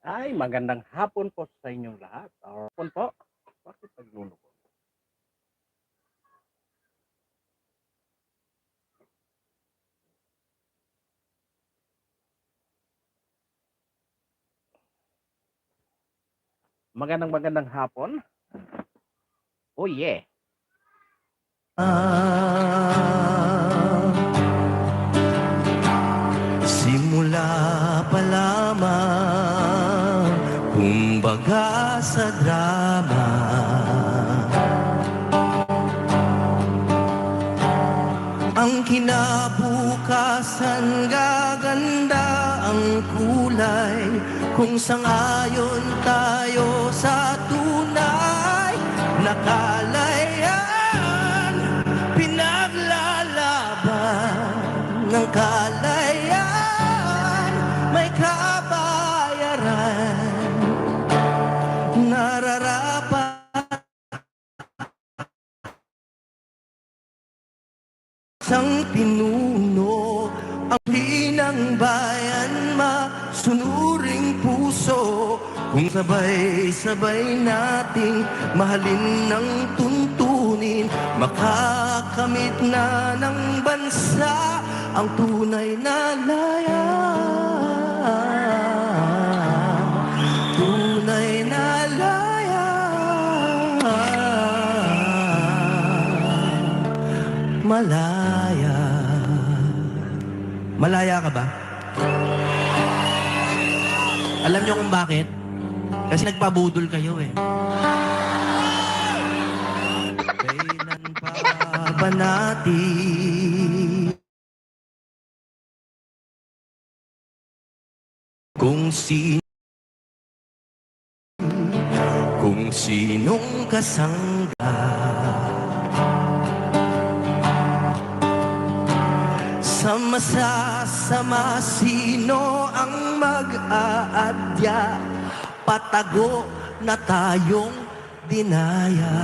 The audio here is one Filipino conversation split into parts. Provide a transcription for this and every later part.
Ay, magandang hapon po sa inyong lahat. Hapon po. Bakit nagluluko? Magandang hapon. Oh yeah. Simula pa lamang, kumbaga sa drama, ang kinabukasan gaganda ang kulay, kung sangayon tayo sa tunay, nakalayan, pinaglalaban ng kalayaan, may kabayaran, nararapat sang pinuno, ang hinang bayan, masunuring puso, kung sabay-sabay nating mahalin ng tuntunin, makakamit na ng bansa ang tunay na layan. Tunay na layan. Malaya. Malaya ka ba? Alam niyo kung bakit? Kasi nagpabudol kayo eh. Kailan pa ba natin kung sinong kasangga sa masasama, sino ang mag-aadya, patago na tayong dinaya.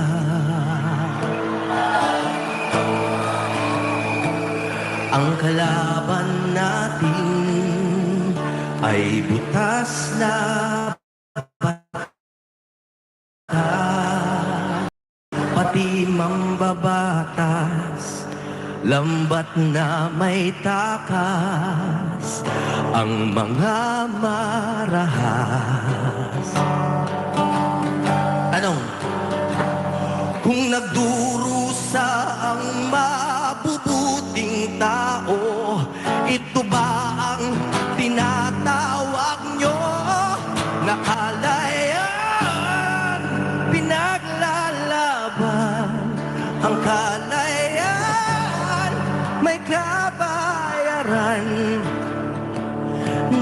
Ang kalaban natin ay butas na bata, pati mambabatas, lambat na may takas, ang mga marahas. Tanong, kung nagdurusa ang mabubuting tao, ito ba ang tinatawag nyo na kalayaan? Pinaglalaban ang kalayaan, may kabayaran,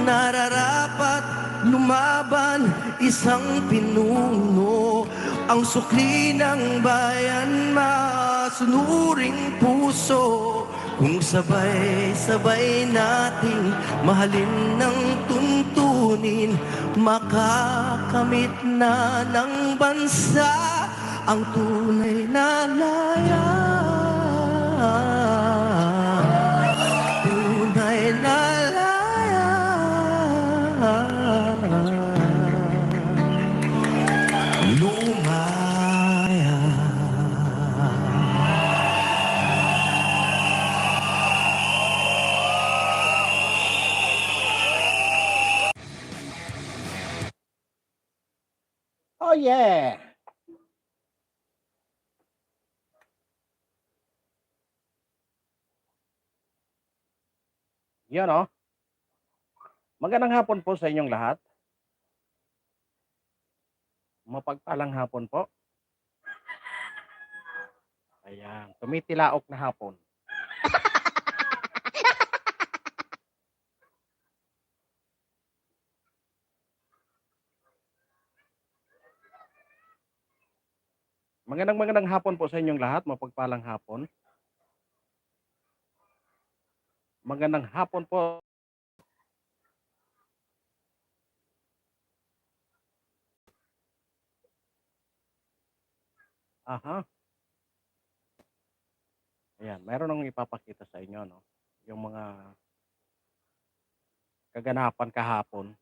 nararapat lumaban isang pinuno, ang sukli ng bayan, masunuring puso, kung sabay-sabay nating mahalin ng tuntunin, makakamit na ng bansa ang tunay na layan. Tunay na layan. Lumaya. Oh yeah. Yun oh. Magandang hapon po sa inyong lahat. Mapagpalang hapon po. Ayan, tumitilaok na hapon. Magandang hapon po sa inyong lahat. Mapagpalang hapon. Magandang hapon po. Aha. Ayan, mayroon akong ipapakita sa inyo, no? Yung mga kaganapan kahapon.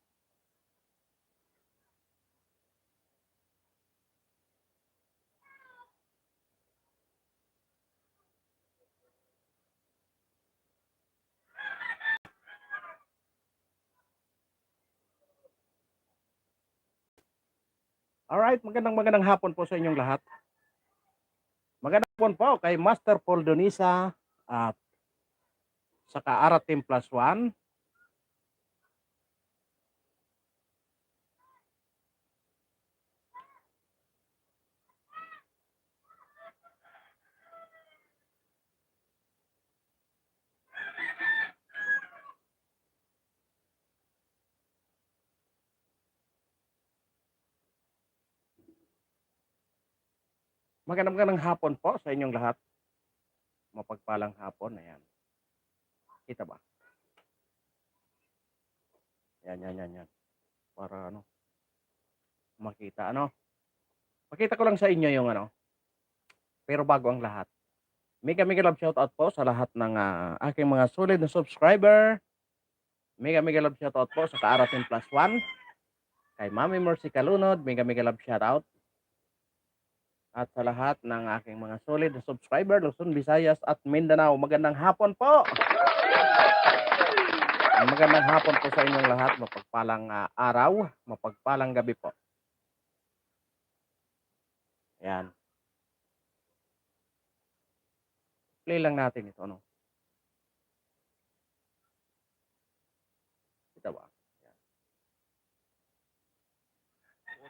Alright, magandang hapon po sa inyong lahat. Magandang hapon po kay Master Paul Donisa at saka Aratim Plus One. Magandang hapon po sa inyong lahat. Mapagpalang hapon. Ayan. Kita ba? Yan. Para makita Makita ko lang sa inyo yung Pero bago ang lahat. Mega love shoutout po sa lahat ng aking mga solid na subscriber. Mega love shoutout po sa Aratim Plus One. Kay Mami Mercy Kalunod, mega love shoutout. At sa lahat ng aking mga solid na subscriber, Luzon, Visayas at Mindanao. Magandang hapon po! Magandang hapon po sa inyong lahat. Mapagpalang araw, mapagpalang gabi po. Ayan. Play lang natin ito, Kita ba?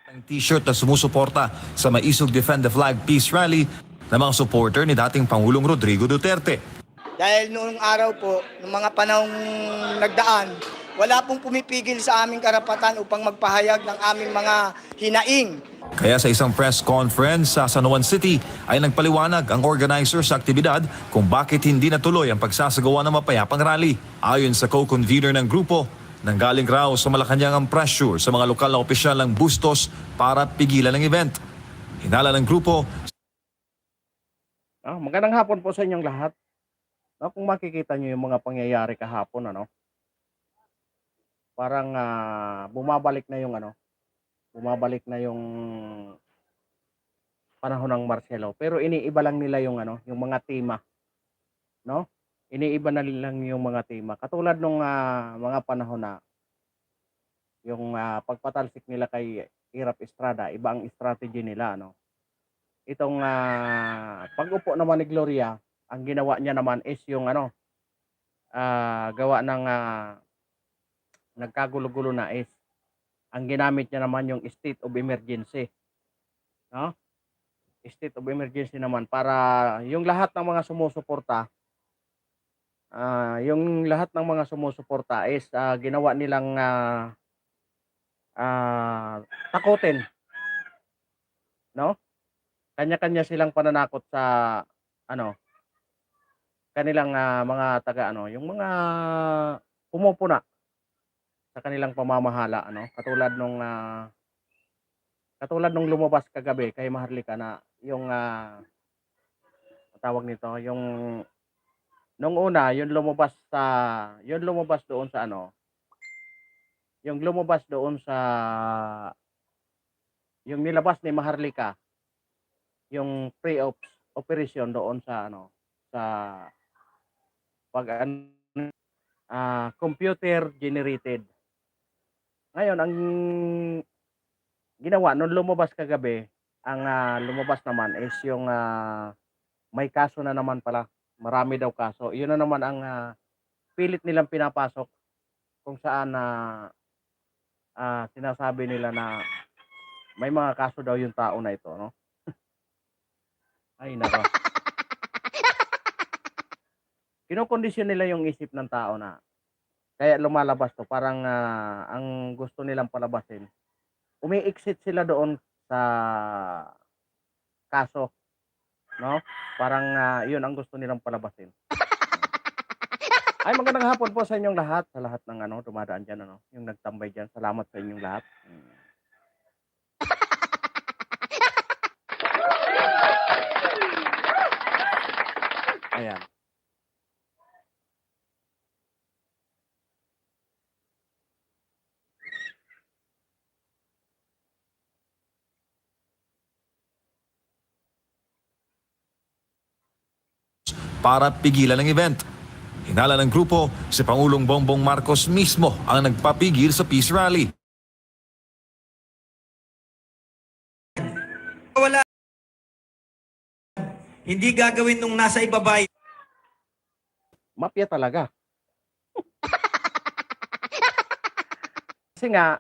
Ang t-shirt na sumusuporta sa Maisog Defend the Flag Peace Rally ng mga supporter ni dating Pangulong Rodrigo Duterte. Dahil noong araw po, noong mga panahong nagdaan, wala pong pumipigil sa aming karapatan upang magpahayag ng aming mga hinaing. Kaya sa isang press conference sa San Juan City ay nagpaliwanag ang organizer sa aktibidad kung bakit hindi natuloy ang pagsasagawa ng mapayapang rally. Ayon sa co-convener ng grupo, nanggaling raw sa Malacanang ang pressure sa mga lokal na opisyal ng Bustos para pigilan ang event. Hinala ng grupo. Magandang hapon po sa inyong lahat. Kung makikita nyo yung mga pangyayari kahapon, parang bumabalik na yung panahon ng Marcelo. Pero iniiba lang nila yung mga tema, Iniiba na lang yung mga tema. Katulad nung mga panahon na yung pagpatalsik nila kay Irap Estrada, iba ang strategy nila, Itong pag-upo naman ni Gloria, ang ginawa niya naman is yung gawa ng nagkagulo-gulo na is ang ginamit niya naman yung state of emergency. State of emergency naman para yung lahat ng mga sumusuporta is ginawa nilang takutin, kanya-kanya silang pananakot sa kanilang mga taga yung mga pumupuna sa kanilang pamamahala, katulad nung lumabas kagabi kay Maharlika na yung tawag nito, yung nung una yung lumabas doon sa yung nilabas ni Maharlika yung pre-operation doon sa sa computer generated. Ngayon ang ginawa nung lumabas kagabi, ang lumabas naman is yung may kaso na naman pala. Marami daw kaso. Yun na naman ang pilit nilang pinapasok kung saan sinasabi nila na may mga kaso daw yung tao na ito, Ay, nako. Kinokondisyon nila yung isip ng tao na kaya lumalabas to. Parang ang gusto nilang palabasin. Umi-exit sila doon sa kaso, Parang yun ang gusto nilang palabasin. Ay, magandang hapon po sa inyong lahat, sa lahat ng dumadaan dyan, yung nagtambay dyan. Salamat sa inyong lahat. Ayan. Para pigilan ang event. Hinala ng grupo, si Pangulong Bongbong Marcos mismo ang nagpapigil sa peace rally. Wala. Hindi gagawin nung nasa ibaba. Mafia talaga. Kasi nga,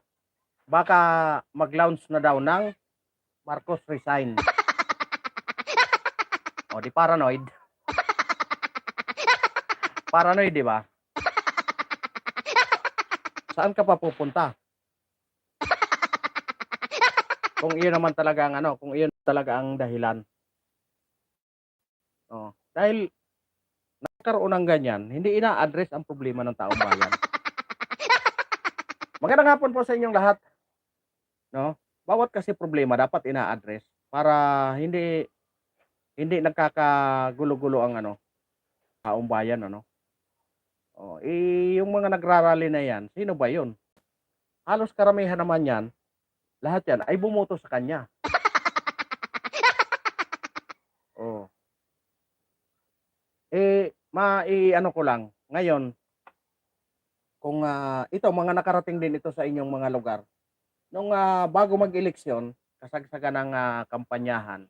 baka mag-launch na daw ng Marcos resign. O, di paranoid. Paranoid, di ba? Saan ka pa pupunta? Kung iyon naman talaga ang ano, kung iyon talaga ang dahilan. Oh, dahil nagkaroon ng ganyan, hindi ina-address ang problema ng taong bayan. Magandang hapon po sa inyong lahat. No? Bawat kasi problema dapat ina-address para hindi nagkakagulo-gulo ang ano, taong bayan ano. Oh, yung mga nagrarally na yan, sino ba 'yon? Halos karamihan naman yan, lahat yan ay bumoto sa kanya. Oh. Ano ko lang, ngayon, kung ito, mga nakarating din ito sa inyong mga lugar, nung bago mag-eleksyon, kasagsagan ng kampanyahan,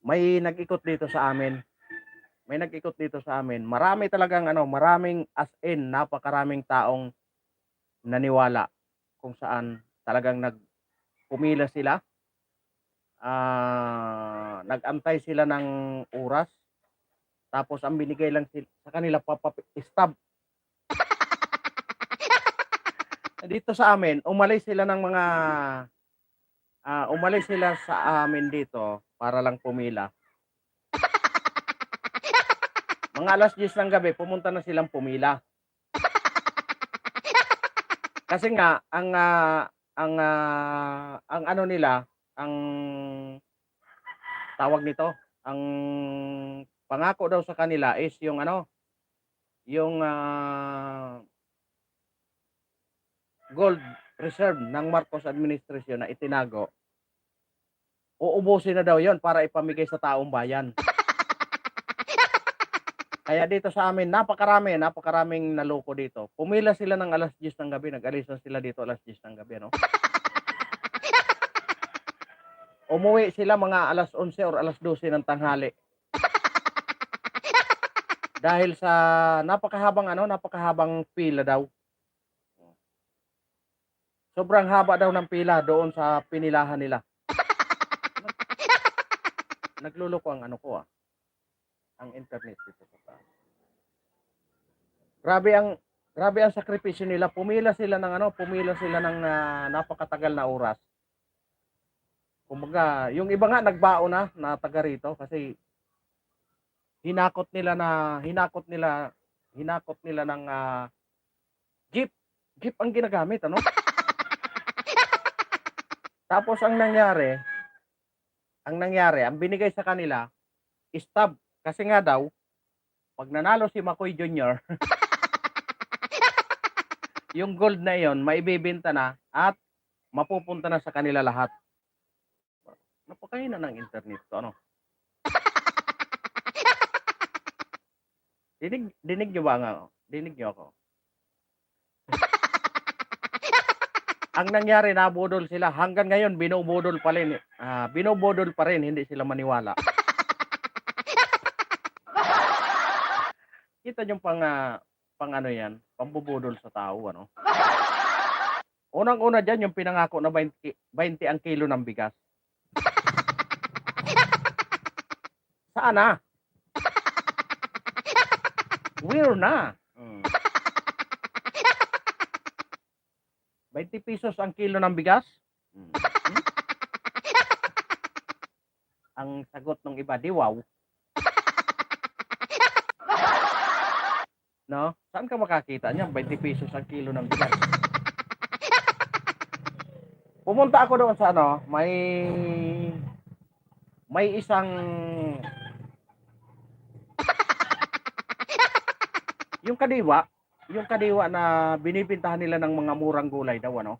may nag-ikot dito sa amin. May nag-ikot dito sa amin. Marami talagang ano, maraming as in, napakaraming taong naniwala kung saan talagang pumila sila. Nag-antay sila ng oras. Tapos ang binigay lang sa kanila stab. Dito sa amin, umalis sila sa amin dito para lang pumila. Mga alas 10 ng gabi, pumunta na silang pumila. Kasi nga ang ano nila, ang tawag nito, ang pangako daw sa kanila is yung ano, yung gold reserve ng Marcos administration na itinago. Uubusin na daw 'yon para ipamigay sa taong bayan. Kaya dito sa amin, napakaraming naloko dito. Pumila sila ng alas 10 ng gabi, nag-alis na sila dito alas 10 ng gabi, no? Umuwi sila mga alas 11 or alas 12 ng tanghali. Dahil sa napakahabang pila daw. Sobrang haba daw ng pila doon sa pinilahan nila. Nagluloko ang ano ko ang internet dito sa taas. Grabe ang sakripisyo nila. Pumila sila ng napakatagal na oras. Kumbaga, yung iba nga nagbao na taga rito kasi hinakot nila ng jeep ang ginagamit, ano? Tapos ang nangyari, ang binigay sa kanila, stab. Kasi nga daw, pag nanalo si McCoy Jr., yung gold na yon maibibenta na at mapupunta na sa kanila lahat. Napakahina ng internet to, ano? Dinig nyo ba nga? Dinig nyo ako? Ang nangyari, nabudol sila. Hanggang ngayon, binubudol pa rin. Hindi sila maniwala. Kita nyo pang ano yan, pambubudol sa tao, ano? Unang-una dyan, yung pinangako na 20 ang kilo ng bigas. Saan na? Where na? 20 pesos ang kilo ng bigas? Ang sagot ng iba, di wow. No? Saan ka makakita niyan? 20 pesos ang kilo ng bigas. Pumunta ako doon sa ano, may isang yung kadiwa na binibintahan nila ng mga murang gulay daw, ano?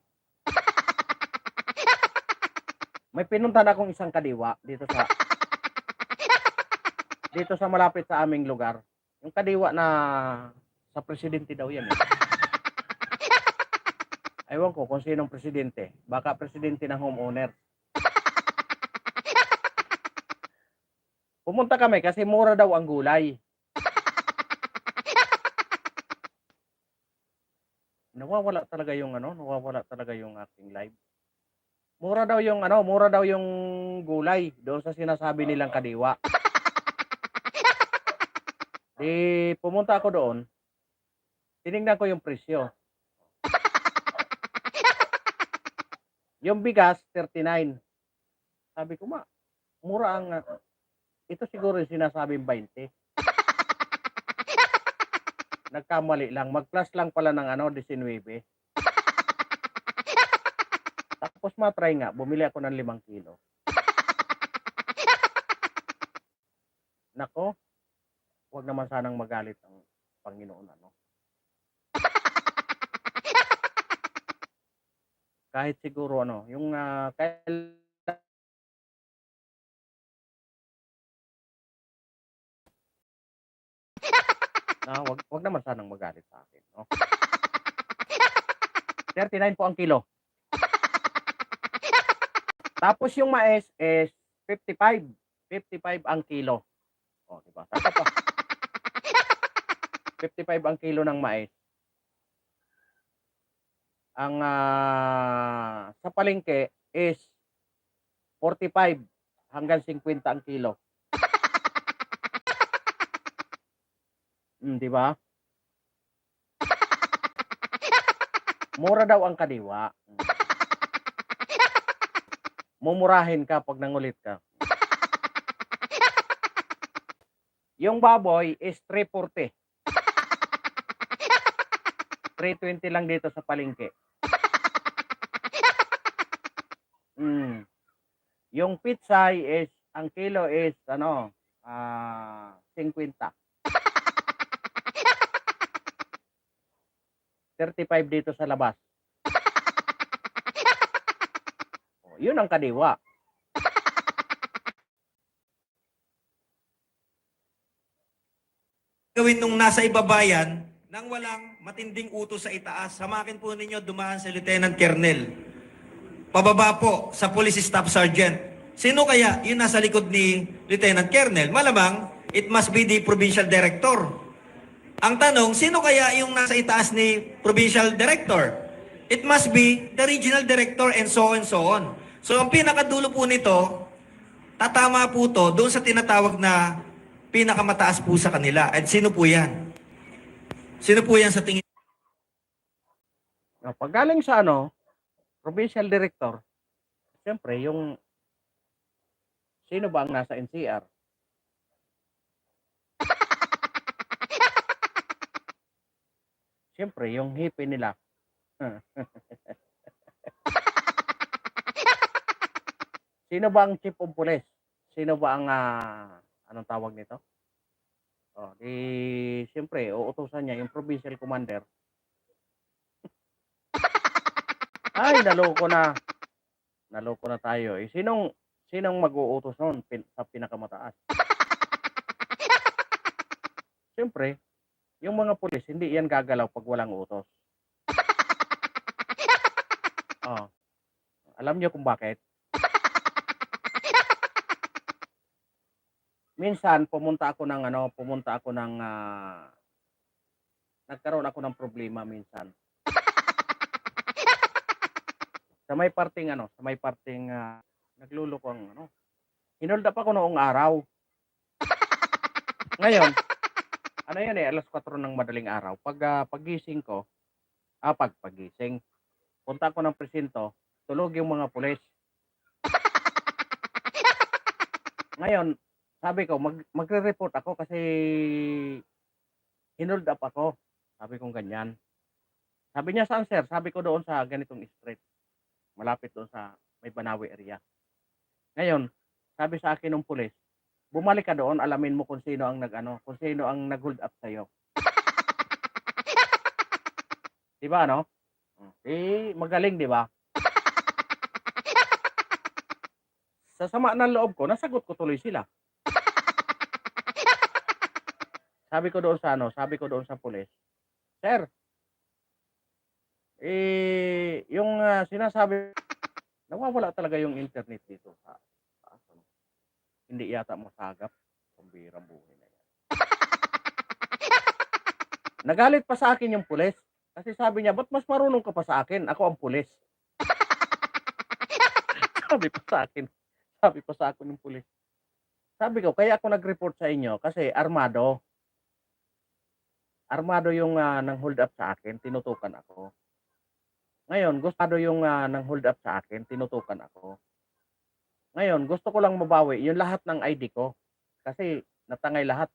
May pinuntahan akong isang kadiwa dito sa malapit sa aming lugar. Yung kadiwa na sa presidente daw yan. Ewan ko kung sinong presidente. Baka presidente ng homeowner. Pumunta kami kasi mura daw ang gulay. Nawawala talaga yung ano, nawawala talaga yung aking live. Mura daw yung ano, mura daw yung gulay doon sa sinasabi nilang kadiwa. Di pumunta ako doon, tiningnan ko yung presyo. Yung bigas, 39. Sabi ko, mura ang, ito siguro yung sinasabing 20. Nagkamali lang, mag-plus lang pala ng ano, 19. Tapos matry nga, bumili ako ng 5 kilo. Nako, wag naman sanang magalit ang Panginoon, ano. Kahit siguro ano, yung wag naman sanang magalit sa akin, no. 39 po ang kilo. Tapos yung mais is 55. 55 ang kilo. O, di ba? Tama pa. 55 ang kilo ng mais. Ang sa palengke is 45 hanggang 50 ang kilo. Di ba? Mura daw ang kadiwa. Mumurahin ka pag nangulit ka. Yung baboy is 340. 320 lang dito sa palengke. Yung pitsay is, ang kilo is, 50. 35 dito sa labas. O, yun ang kadiwa. Gawin nung nasa ibabayan nang walang matinding utos sa itaas. Samakin po ninyo dumaan sa Lieutenant Colonel. Pababa po sa Police Staff Sergeant. Sino kaya yung nasa likod ni Lieutenant Colonel? Malamang, it must be the Provincial Director. Ang tanong, sino kaya yung nasa itaas ni Provincial Director? It must be the Regional Director and so on. So ang pinakadulo po nito, tatama po to doon sa tinatawag na pinakamataas po sa kanila. At sino po yan? Sino po yan sa tingin? Pag galing sa Provincial Director, siyempre yung sino ba ang nasa NCR? Siyempre yung hipe nila. Sino ba ang Chief of Police? Sino ba ang anong tawag nito? Siyempre uutusan niya yung Provincial Commander. Ay, naloko na. Naloko na tayo. Sinong mag-uutos noon sa pinakamataas? Siyempre, yung mga pulis, hindi yan gagalaw pag walang utos. Alam niyo kung bakit? Minsan pumunta ako ng nagkaroon ako ng problema minsan. Sa may parting nagluloko ang Hinold up ako noong araw. Ngayon, alas 4 ng madaling araw. Paggising ko, paggising, punta ako ng presinto, tulog yung mga pulis. Ngayon, sabi ko, magre-report ako kasi hinold up ako. Sabi ko ganyan. Sabi niya, saan sir? Sabi ko doon sa ganitong street. Malapit doon sa may Banawi area. Ngayon, sabi sa akin ng pulis, bumalik ka doon, alamin mo kung sino ang kung sino ang nag-hold up sa'yo. Diba, no? Magaling, diba? Sa sama ng loob ko, nasagot ko tuloy sila. Sabi ko doon sa pulis, sir, yung sinasabi, nawawala talaga yung internet dito sa hindi yata masagap. Pambirang buhay na yan. Nagalit pa sa akin yung pulis. Kasi sabi niya, ba't mas marunong ka pa sa akin? Ako ang pulis. Sabi pa sa akin. Sabi pa sa akin ng pulis. Sabi ko, kaya ako nag-report sa inyo kasi armado. Armado yung nang hold up sa akin, tinutukan ako. Ngayon, gustado yung nang hold up sa akin, tinutukan ako. Ngayon, gusto ko lang mabawi yung lahat ng ID ko. Kasi natangay lahat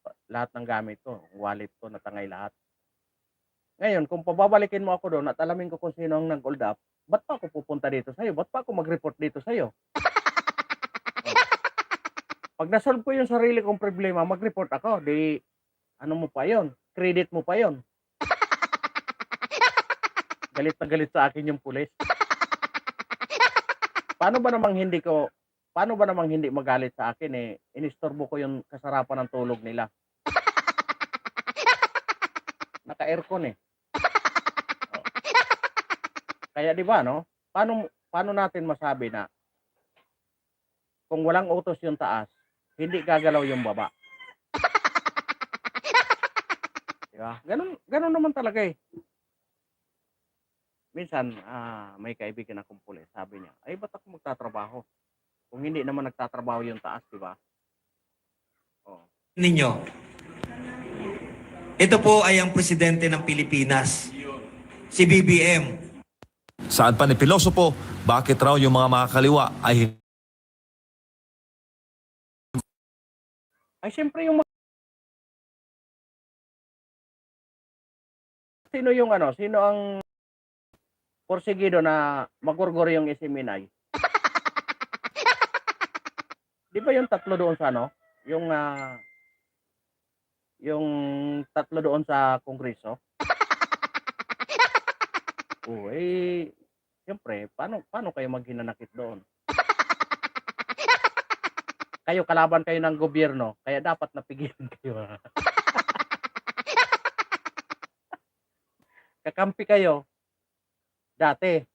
ng gamit ko. Wallet ko, natangay lahat. Ngayon, kung pababalikin mo ako doon at alamin ko kung sino ang nag-hold up, ba't pa ako pupunta dito sa'yo? Ba't pa ako mag-report dito sa'yo? Pag nasolve ko yung sarili kong problema, mag-report ako. Di, ano mo pa yon? Credit mo pa yon. Galit na galit sa akin yung pulis. Paano ba namang hindi magalit sa akin eh? Inistorbo ko yung kasarapan ng tulog nila. Naka-aircon eh. Oh. Kaya di ba no? Paano natin masabi na kung walang utos yung taas, hindi gagalaw yung baba? Di ba? Ganun naman talaga eh. Minsan, may kaibigan akong pulis, sabi niya, ay ba't ako magtatrabaho? Kung hindi naman nagtatrabaho yung taas, di ba? Oh. Ninyo. Ito po ay ang presidente ng Pilipinas. Si BBM. Saan pa ni Pilosopo, bakit raw yung mga makakaliwa ay Ay, siyempre yung sino ang porsigido na magurgor yung isiminay? Di ba yung tatlo doon sa yung tatlo doon sa Kongreso? Oh, eh, siyempre, paano kayo maghinanakit doon? Kayo, kalaban kayo ng gobyerno, kaya dapat napigilan kayo. Kakampi kayo, dati.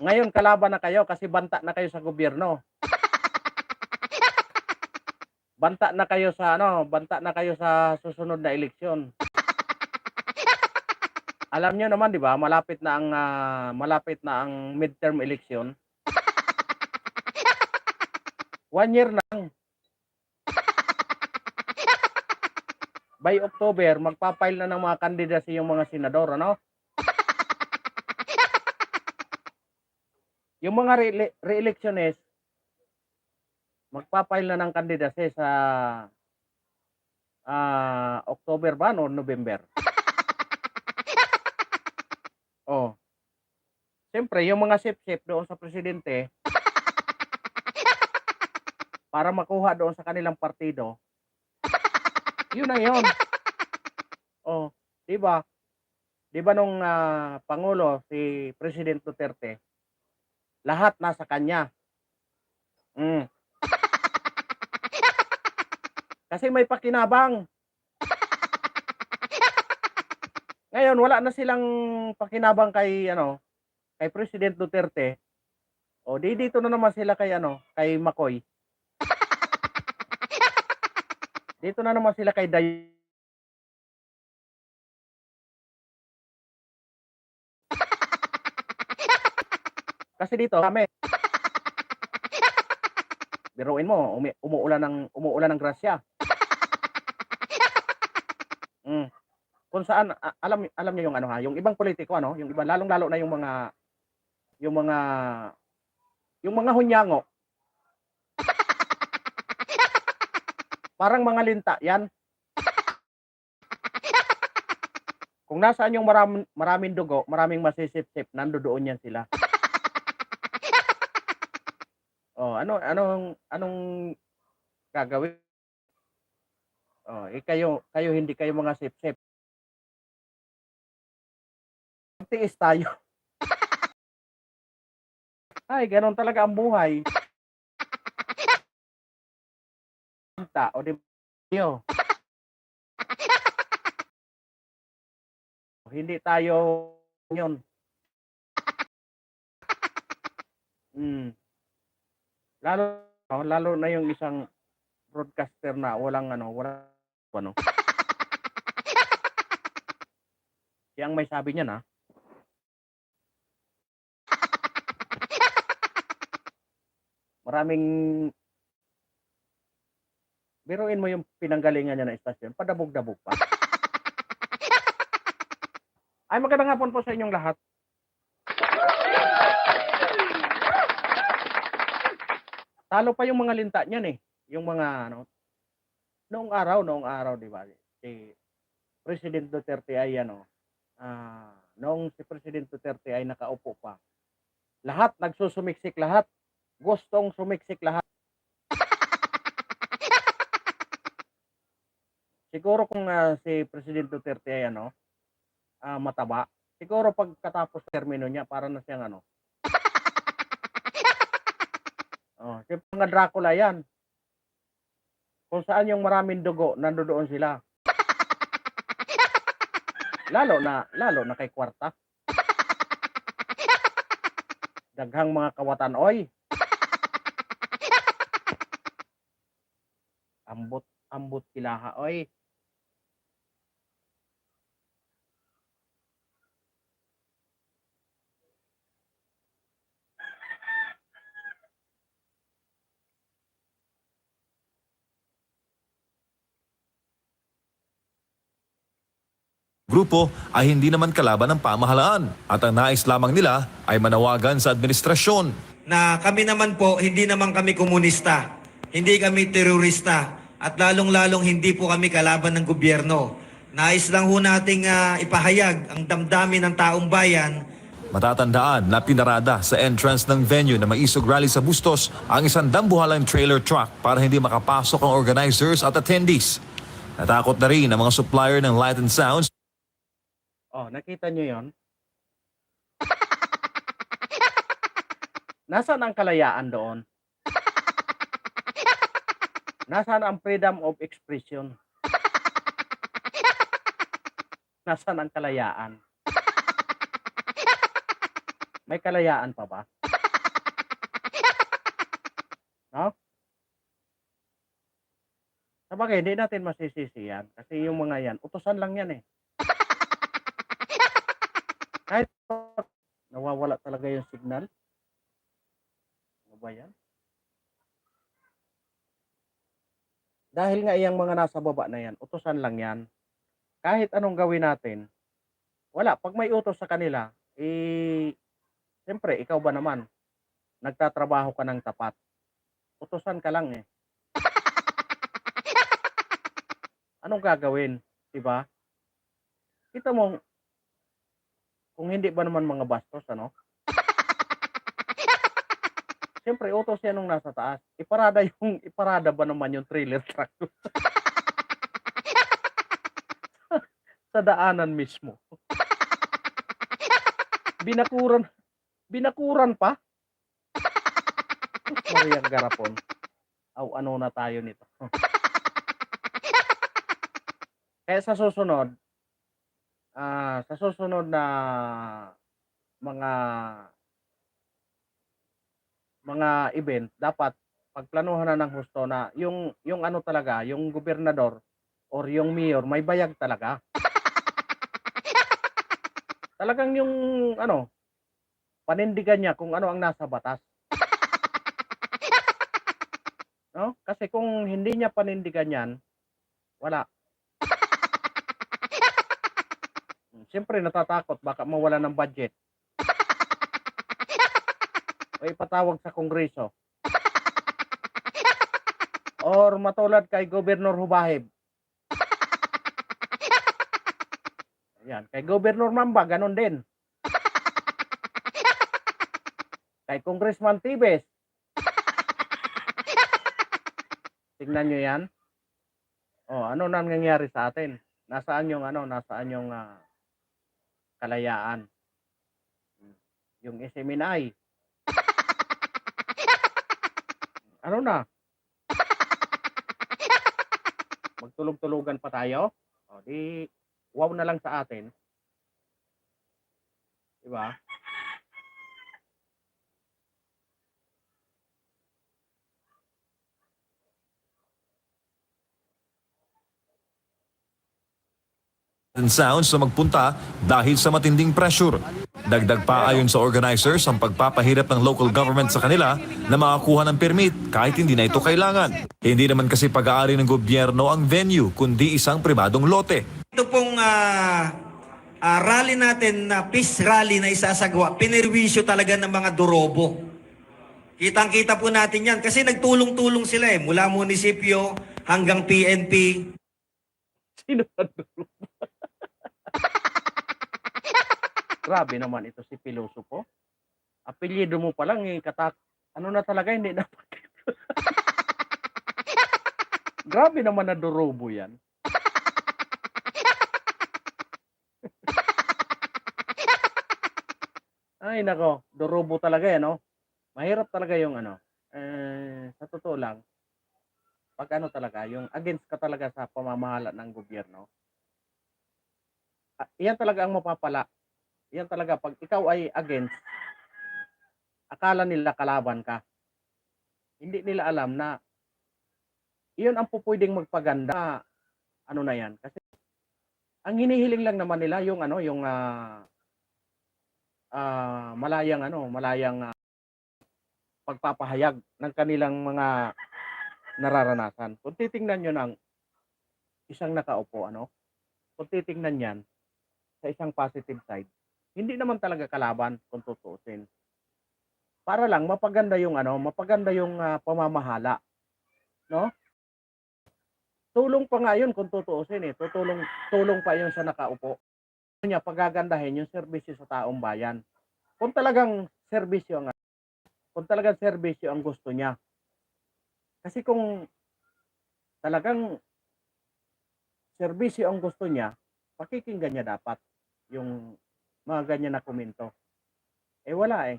Ngayon, kalaban na kayo kasi banta na kayo sa gobyerno. Banta na kayo sa susunod na eleksyon. Alam niyo naman 'di ba, malapit na ang midterm election. 1 year lang. By October, magpa-file na ng mga candidacy yung mga senador, ano? Yung mga re-electionist, magpa-file na ng candidacy sa October ba o November? Oh. Siyempre, yung mga sip-sip doon sa presidente, para makuha doon sa kanilang partido, yun na yun. Oh, 'di ba? 'Di ba nung pangulo si President Duterte, lahat nasa kanya. Mm. Kasi may pakinabang. Ngayon wala na silang pakinabang kay President Duterte. O dito na naman sila kay Makoy. Dito na naman sila kay Day. Kasi dito kami. Biruin mo, umuulan ng grasya. Mm. Kung saan alam niyo yung ibang politiko yung iba lalong-lalo na yung mga hunyango. Parang mga linta 'yan. Kung nasaan yung maraming dugo, maraming masisip-sip, nandoon yan sila. Oh, anong gagawin? Oh, kayo hindi kayo mga sip-sip. Tiis tayo. Ay, ganoon talaga ang buhay. O di yo. Hindi tayo yun. Lalo na yung isang broadcaster na walang ano. Siya ang may sabi niyan, Maraming biruin mo yung pinanggalingan niya na istasyon, padabog-dabog pa. Ay, magandang hapon po sa inyong lahat. Talo pa yung mga linta niyan yung mga noong araw, 'di ba? Si President Duterte ay noong si President Duterte ay nakaupo pa. Lahat nagsusumiksik lahat. Gustong sumiksik lahat. Siguro kung si President Duterte ay mataba, siguro pagkatapos termino niya para na siyang si mga Dracula yan. Kung saan yung maraming dugo, nandoon sila. Lalo na kay Kwarta. Daghang mga kawatan, oy. Ambot kilaha, oy. Grupo ay hindi naman kalaban ng pamahalaan at ang nais lamang nila ay manawagan sa administrasyon. Na kami naman po, hindi naman kami komunista, hindi kami terorista, at lalong-lalong hindi po kami kalaban ng gobyerno. Nais lang ho nating ipahayag ang damdamin ng taong bayan. Matatandaan na pinarada sa entrance ng venue na Maisog Rally sa Bustos ang isang dambuhalang trailer truck para hindi makapasok ang organizers at attendees. Natakot na rin ang mga supplier ng light and sounds. Oh, nakita niyo 'yon? Nasaan ang kalayaan doon? Nasaan ang freedom of expression? Nasaan ang kalayaan? May kalayaan pa ba? No? Sabagay, hindi natin masisisi yan. Kasi yung mga yan, utusan lang yan Kahit nawawala talaga yung signal. Ano ba yan? Dahil nga yung mga nasa baba na yan, utusan lang yan. Kahit anong gawin natin, wala. Pag may utos sa kanila, siyempre, ikaw ba naman, nagtatrabaho ka ng tapat. Utusan ka lang Anong gagawin? Diba? Kita mo, kung hindi ba naman mga bastos, Siyempre, utos yan nung nasa taas. Iparada ba naman yung trailer truck sa daanan mismo? Binakuran pa? Mariang garapon. Ano na tayo nito? Kaya sa susunod na mga event, dapat pagplanuhan na ng husto na yung talaga, yung gobernador or yung mayor may bayag talaga. Talagang yung panindigan niya kung ano ang nasa batas. No? Kasi kung hindi niya panindigan yan, wala. Siyempre natatakot baka mawala ng budget. O ipatawag sa kongreso. Or matulad kay Governor Hubahib. Ayan, kay Governor Mamba, ganun din. Kay Congressman Tibes. Tingnan nyo yan. Ano nang nangyayari sa atin? Nasaan yung kalayaan? Yung SMNI. Ano na? Magtulog-tulugan pa tayo? Di wow na lang sa atin. Diba? sounds na magpunta dahil sa matinding pressure. Dagdag pa ayon sa organizers ang pagpapahirap ng local government sa kanila na makakuha ng permit kahit hindi na ito kailangan. Hindi naman kasi pag-aari ng gobyerno ang venue kundi isang pribadong lote. Ito pong rally natin na peace rally na isasagawa, pinirwisyo talaga ng mga durobo. Kitang-kita po natin yan kasi nagtulong-tulong sila mula munisipyo hanggang PNP. Sino ba dulo? Grabe naman ito si Pilosopo. Apelyido mo pa lang ano na talaga hindi na. Grabe naman na durobo yan. Ay nako, durobo talaga yan, no? Mahirap talaga yung sa totoo lang, pag talaga, yung against ka talaga sa pamamahala ng gobyerno, yan talaga ang mapapala. Yan talaga, pag ikaw ay against, akala nila kalaban ka. Hindi nila alam na iyon ang pupwedeng magpaganda. Ano na yan? Kasi ang hinihiling lang naman nila yung malayang pagpapahayag ng kanilang mga nararanasan. Kung titingnan nyo ng isang nakaupo, kung titingnan yan sa isang positive side, hindi naman talaga kalaban kung tutuusin. Para lang mapaganda yung pamamahala, no? Tulong pa nga yun kung tutuusin tulong pa yun sa nakaupo. Niya pagagandahin yung serbisyo sa taong bayan. Kung talagang serbisyo ang gusto niya. Kasi kung talagang serbisyo ang gusto niya, pakikinggan niya dapat yung mga ganyan na komento. Wala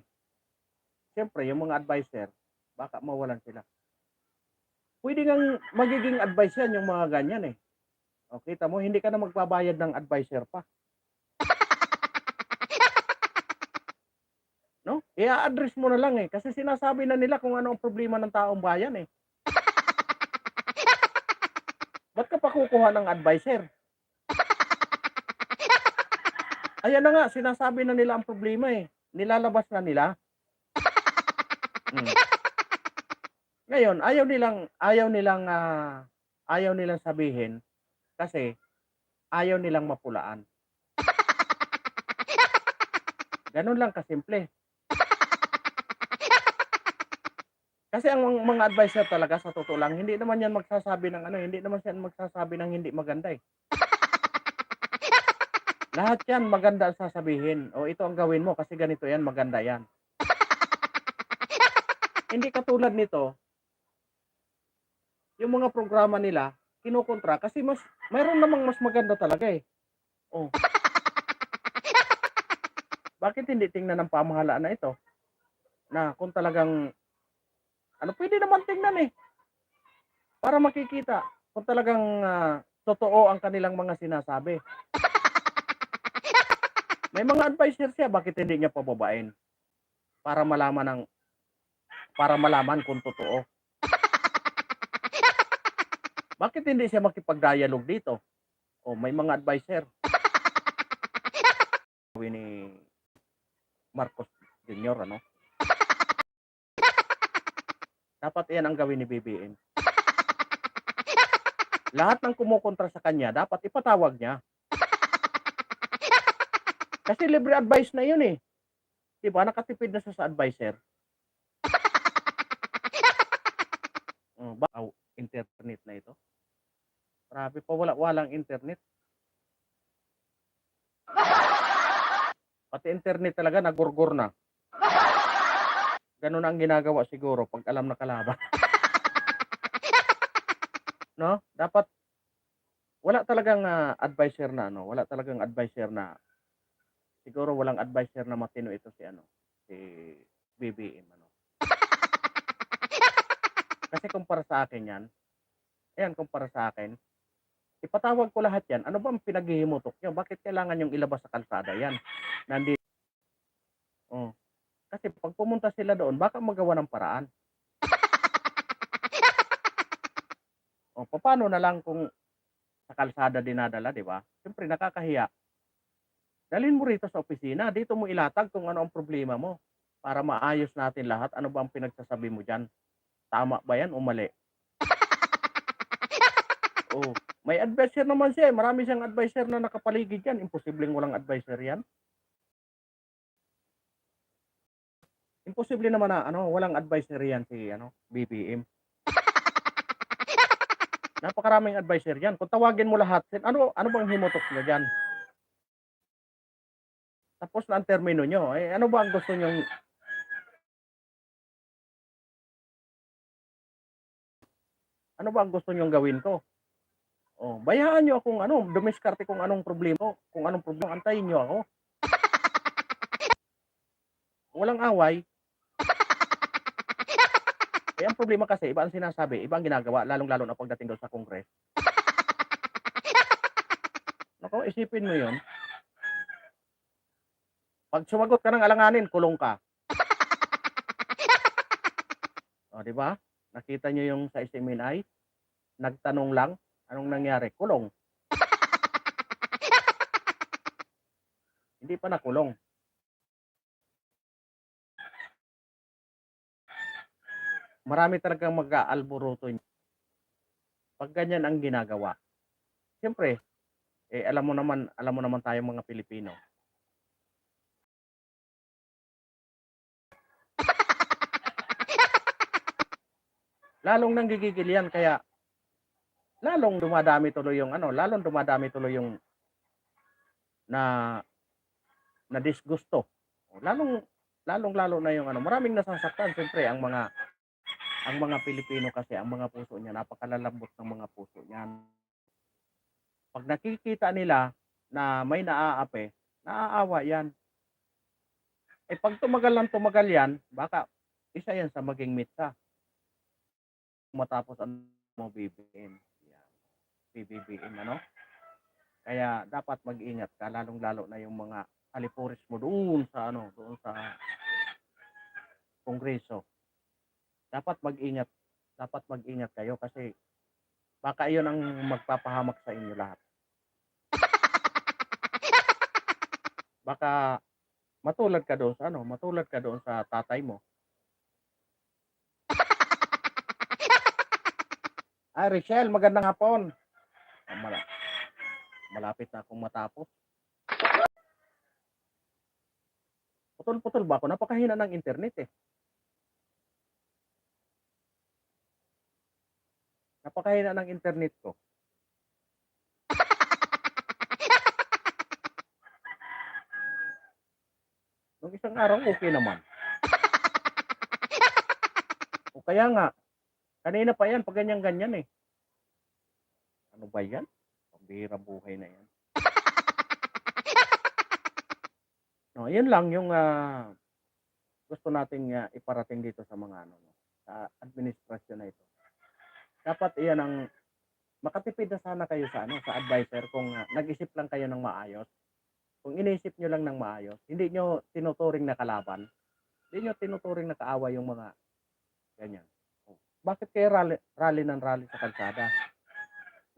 Siyempre, yung mga adviser, baka mawalan sila. Pwede ngang magiging advice yan yung mga ganyan O, kita mo, hindi ka na magbabayad ng adviser pa. No? I-address mo na lang kasi sinasabi na nila kung ano ang problema ng taong bayan Ba't ka pa kukuha ng adviser? Ayan na nga, sinasabi na nila ang problema Nilalabas na nila. Ngayon, ayaw nilang sabihin kasi ayaw nilang mapulaan. Ganun lang kasimple. Kasi ang mga advisor talaga sa totoo lang, hindi naman yan magsasabi ng hindi maganda Lahat yan maganda ang sasabihin. O ito ang gawin mo kasi ganito yan, maganda yan. Hindi katulad nito, yung mga programa nila, kinukontra kasi mayroon namang mas maganda talaga Oh. Bakit hindi tingnan ng pamahalaan na ito? Na kung talagang, pwede naman tingnan para makikita kung talagang totoo ang kanilang mga sinasabi. May mga advisor siya, bakit hindi niya pababain? Para malaman kung totoo. Bakit hindi siya makipag-dialogue dito? May mga advisor. Ni Marcos Jr. Dapat yan ang gawin ni BBM. Lahat ng kumukontra sa kanya, dapat ipatawag niya. Kasi libre advice na yun Diba? Nakatipid na siya sa advisor. Internet na ito. Grabe pa, walang internet. Pati internet talaga nagurgur na. Ganun ang ginagawa siguro pag alam na kalaban. No? Dapat wala talagang advisor na siguro walang advisor na matino ito si BBM Kasi kumpara sa akin kumpara sa akin, ipatawag ko lahat yan. Ano ba ang pinaghihimutok nyo? Bakit kailangan yung ilabas sa kalsada yan? Kasi pag pumunta sila doon, baka magawa ng paraan. Paano na lang kung sa kalsada dinadala, 'di ba? Siyempre nakakahiya. Dalhin mo rito sa opisina, dito mo ilatag kung ano ang problema mo para maayos natin lahat. Ano ba ang pinagsasabi mo diyan? Tama ba 'yan o mali? Oh, may adviser naman siya, eh. Marami siyang adviser na nakapaligid diyan. Imposibleng walang adviser 'yan. Imposible naman na ano, walang adviser 'yan si ano, BBM. Napakaraming adviser 'yan. Kung tawagin mo lahat, ano bang himutok niyo diyan? Tapos na ang termino niyo. Eh, ano ba ang gusto niyong ano ba ang gusto niyong gawin ko? Oh, bayaan niyo akong ano, dumiskarte kung anong problema ko. Kung anong problema, antayin niyo ako. Walang away. Eh, ang problema kasi, iba ang sinasabi, iba ang ginagawa, lalong-lalo na pagdating doon sa Kongres. Naku, isipin mo 'yon. Pag sumagot ka ng alanganin, kulong ka. O, 'di ba? Nakita niyo yung sa SMNI, nagtanong lang, anong nangyari? Kulong. Hindi pa nakulong. Marami talagang mag-aalburuto pag ganyan ang ginagawa. Siyempre, eh, alam mo naman tayong mga Pilipino. Lalong nanggigigil yan kaya lalong dumadami tuloy yung ano, lalong dumadami tuloy yung na na disgusto. Lalong-lalo na yung ano, maraming nasasaktan siyempre ang mga Pilipino kasi ang mga puso niya napakalalambot ng mga puso niyan. Pag nakikita nila na may naaapi, naaawa yan. Eh pag tumagal ng tumagal yan, baka isa yan sa maging mitsa. Matapos ang mo BBM. Yan. PBBM ano? Kaya dapat mag-ingat ka lalong-lalo na yung mga alipuris mo doon sa ano, doon sa Kongreso. Dapat mag-ingat kayo kasi baka iyon ang magpapahamak sa inyo lahat. Baka matulad ka doon sa tatay mo. Ay, Richelle, magandang hapon. Ah, malapit na akong matapos. Putol-putol ba ako? Napakahina ng internet eh. Napakahina ng internet ko. Nung isang araw, okay naman. O kaya nga, kanina pa yan, pag ganyan-ganyan eh. Ano ba yan? Pambihirang buhay na yan. No, yun lang yung gusto nating iparating dito sa mga ano, sa administrasyon na ito. Dapat iyan ang makatipid na sana kayo sa ano, sa adviser kung nag-isip lang kayo ng maayos. Kung iniisip nyo lang ng maayos, hindi nyo tinuturing na kalaban, hindi nyo tinuturing na kaaway yung mga ganyan. Bakit kayo rally ng rally sa kalsada?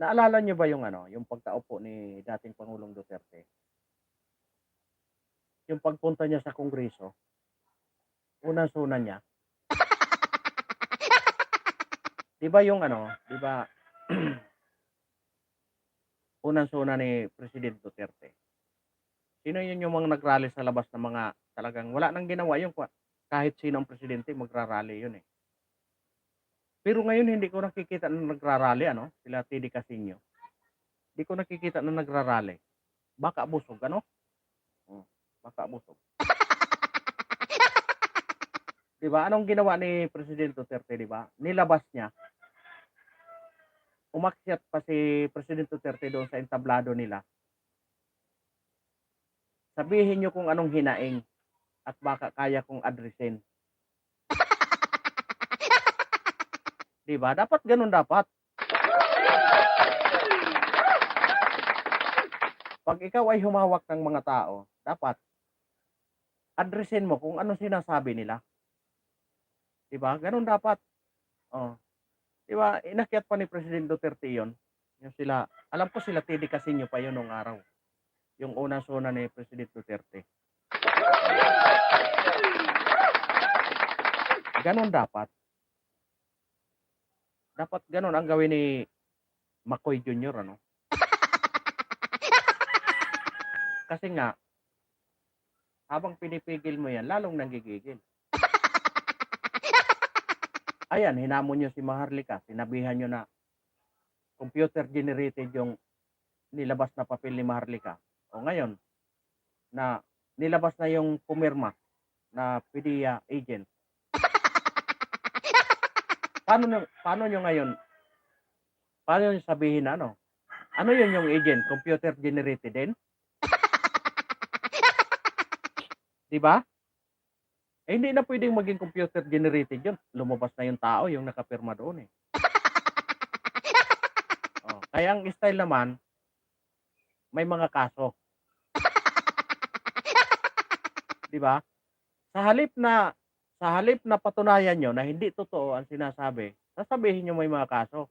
Naalala nyo ba yung ano, yung pagkaupo ni dating Pangulong Duterte? Yung pagpunta niya sa Kongreso, unang-suna niya, 'di ba yung ano, 'di ba unang-suna ni President Duterte. Sino yun yung mga nagrally sa labas ng mga talagang wala nang ginawa yung kahit sino ang presidente magrarally yun eh. Pero ngayon hindi ko nakikita na nagrarally ano, sila TD Casino. Hindi ko nakikita na nagrarally. Baka busog ano? Baka busog. 'Di ba? Anong ginawa ni President Duterte, 'di ba? Nilabas niya. Umakyat pa si President Duterte doon sa entablado nila. Sabihin niyo kung anong hinaing at baka kaya kong addressin. 'Di ba? Dapat ganun dapat. Pag ikaw ay humawak ng mga tao, dapat addressin mo kung anong sinasabi nila. 'Di ba? Ganun dapat. Oh. 'Di ba? Inakyat pa ni President Duterte 'yon. Yung sila Alam ko sila Teddy Casino pa yun nung araw. Yung unang suna ni President Duterte. Ganon dapat. Dapat ganon ang gawin ni McCoy Jr. ano. Kasi nga, habang pinipigil mo yan, lalong nanggigigil. Ayan, hinamon nyo si Maharlika. Sinabihan nyo na computer generated yung nilabas na papel ni Maharlika. O ngayon, na nilabas na yung pumirma na PDEA agent. Paano nyo ngayon? Paano nyo sabihin na ano? Ano yun yung agent? Computer generated din? Di ba? Eh, hindi na pwedeng maging computer generated yun. Lumabas na yung tao, yung nakapirma doon eh. Oh, kaya ang style naman, may mga kaso. Di ba? Sa halip na patunayan nyo na hindi totoo ang sinasabi, sasabihin nyo may mga kaso.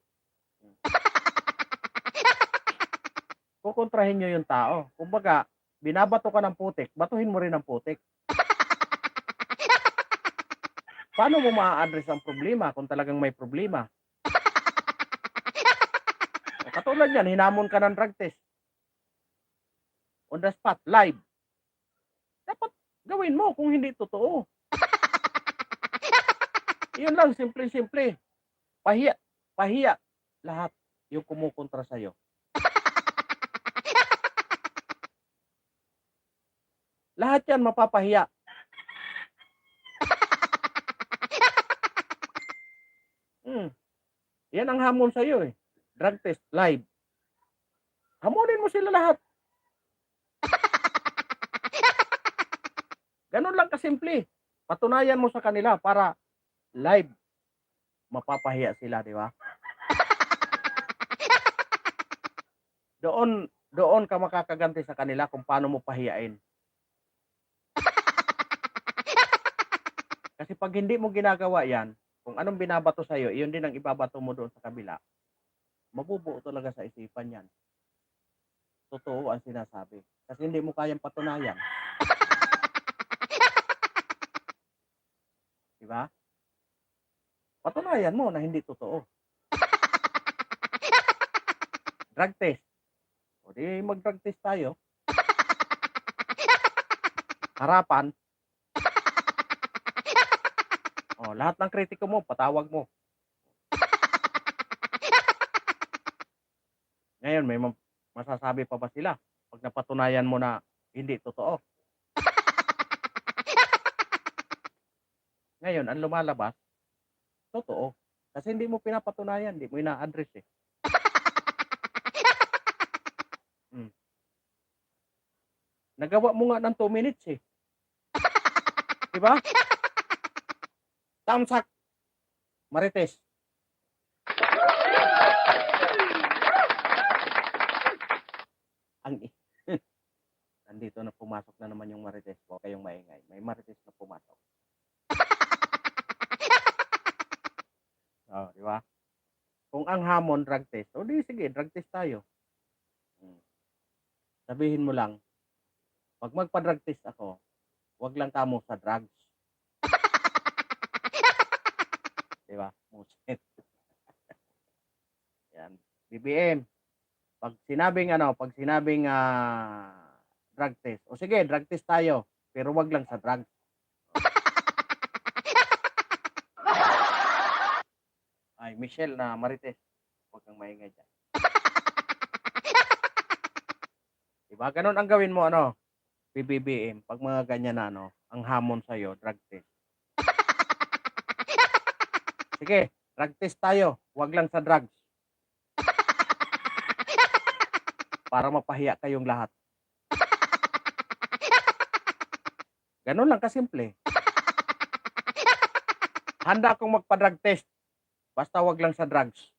Kukontrahin nyo yung tao. Kumbaga, binabato ka ng putik, batuhin mo rin ng putik. Paano mo ma-address ang problema kung talagang may problema? Katulad yan, hinamon ka ng drug test. On the spot, live. Dapat gawin mo kung hindi totoo. Yun lang, simple-simple. Pahiya lahat yung kumukontra sa'yo. Lahat yan mapapahiya. Yan ang hamon sa'yo eh. Drug test, live. Hamunin mo sila lahat. Ganun lang kasimple. Patunayan mo sa kanila para live mapapahiya sila, di ba? Doon ka makakaganti sa kanila kung paano mo pahiyain. Kasi pag hindi mo ginagawa yan, kung anong binabato sa'yo, iyon din ang ibabato mo doon sa kabila. Mabubuo talaga sa isipan yan. Totoo ang sinasabi. Kasi hindi mo kayang patunayan. Diba? Patunayan mo na hindi totoo. Drug test. O di mag-drug test tayo. Harapan. O, lahat ng kritiko mo, patawag mo. Ngayon, may masasabi pa ba sila pag napatunayan mo na hindi totoo? Ngayon, ang lumalabas, totoo. Kasi hindi mo pinapatunayan, hindi mo ina-address eh. Nagawa mo nga ng 2 minutes eh. Diba? Tamsak. Marites. Nandito na pumasok na naman yung Marites. Huwag kayong maingay. May Marites na pumasok. Oh, di ba? Kung ang hamon drug test, o di sige, drug test tayo. Sabihin mo lang, pag magpa-drug test ako, wag lang kamo sa drugs. Di ba? Musit. Yan. BBM. Pag sinabing drug test, o sige, drug test tayo, pero wag lang sa drugs. Ay, Michelle na Marites, huwag kang maingay dyan. Diba? Ganun ang gawin mo, PBBM, pag mga ganyan na, ang hamon sa'yo, drug test. Sige, drug test tayo, wag lang sa drugs. Para mapahiya kayong lahat. Ganun lang kasimple. Handa akong magpa-drug test. Basta wag lang sa drugs.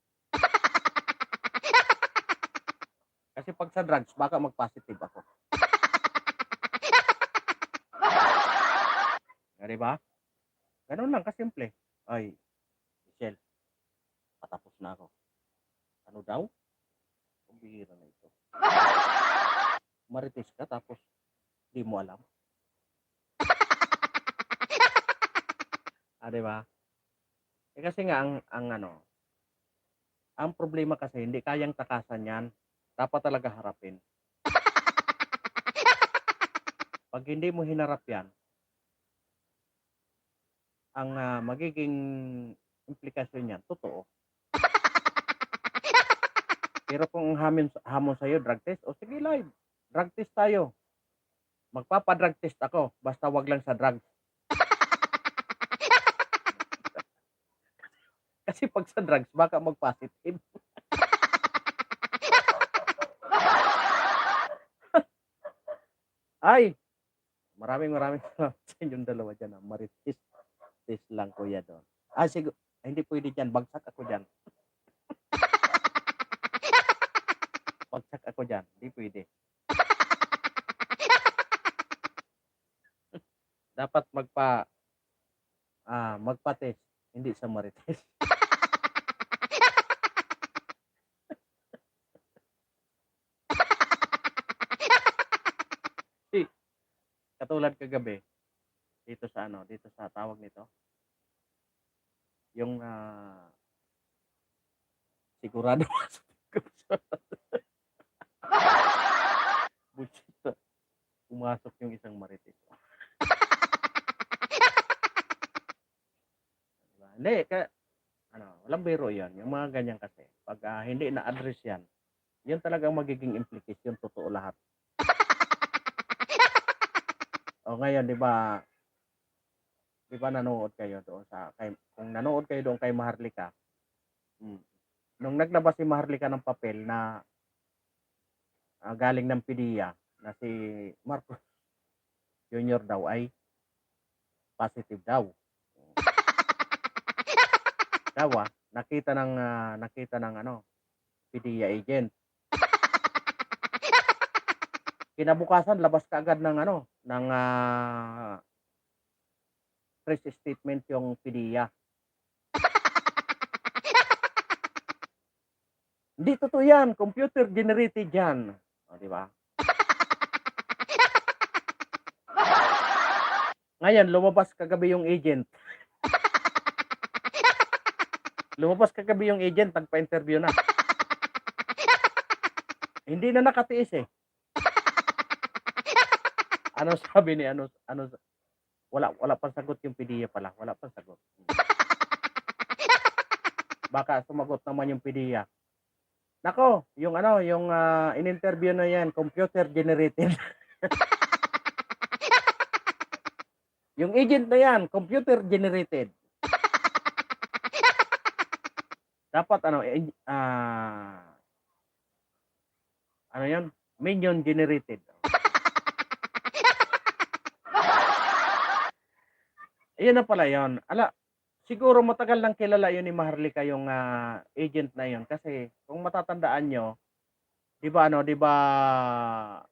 Kasi pag sa drugs, baka mag-positive ako. Diba? Ganun lang kasimple. Ay, Michelle, patapos na ako. Ano daw? Bihira na ito. Marites ka tapos di mo alam. Di ba? Kasi nga ang problema kasi hindi kayang takasan 'yan. Dapat talaga harapin. Pag hindi mo hinarap 'yan, ang magiging implikasyon niyan totoo. Pero kung hamon sa'yo drug test, o sige live, drug test tayo. Magpapa-drug test ako, basta wag lang sa drugs. Kasi pag sa drugs, baka mag-positive. Ay, maraming salamat sa inyong dalawa dyan. Marites test lang kuya doon. Siguro, hindi pwede dyan, bagsak ako dyan. Bagsak ako dyan, hindi pwede. Dapat magpa-test, hindi sa marites. Katulad kagabi, dito sa tawag nito, yung sigurado bullshit, pumasok yung isang marites. Diba? Hindi, walang biro yan. Yung mga ganyan kasi, pag hindi na-address yan, yun talagang magiging implication, totoo lahat. O ngayon, di ba nanood kayo doon kung nanood kayo doon kay Maharlika, nung naglabas si Maharlika ng papel na galing ng PDEA na si Marcos Jr. daw ay positive daw. Daw nakita ng PDEA agent. Kinabukasan labas kaagad ng press statement yung PDEA. Hindi totoo yan, computer generated yan. O, di ba? Ngayon, lumabas kagabi yung agent. Nagpa-interview na. Hindi na nakatiis eh. Ano sabi ni wala pang sagot yung PDEA pala, wala pang sagot. Baka sumagot naman yung PDEA. Nako, yung in-interview na yan, computer generated. Yung agent na yan, computer generated. Dapat yun? Minion generated. Ayun na pala yun. Siguro matagal nang kilala yun ni Maharlika yung agent na yun kasi kung matatandaan nyo, 'di ba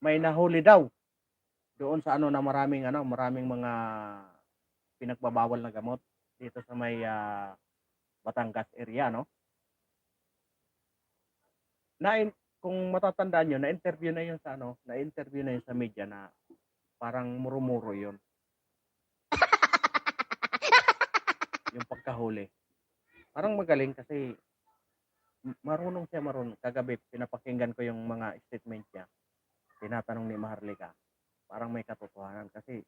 may nahuli daw doon sa na maraming mga pinagbabawal na gamot dito sa may Batangas area, no? Kung matatandaan nyo, na-interview na yun sa media na parang muro-muro yun. Yung pagkahuli. Parang magaling kasi marunong. Kagabi, pinapakinggan ko yung mga statement niya. Tinatanong ni Maharlika. Parang may katotohanan kasi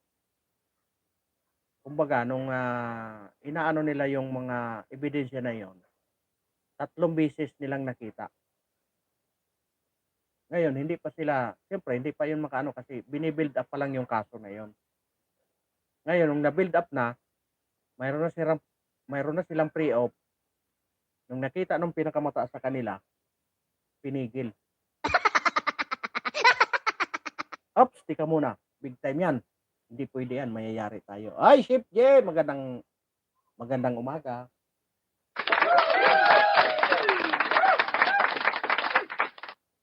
kumbaga, nung inaano nila yung mga ebidensya na yon, 3 beses nilang nakita. Ngayon, siyempre, hindi pa yun makaano kasi binibuild up pa lang yung kaso na yon. Ngayon, nung na-build up na, mayroon na silang pre-op. Nung nakita nung pinakamataas sa kanila, pinigil. Ops, tika muna. Big time yan. Hindi pwede yan, mayayari tayo. Ay, Chef J, magandang umaga.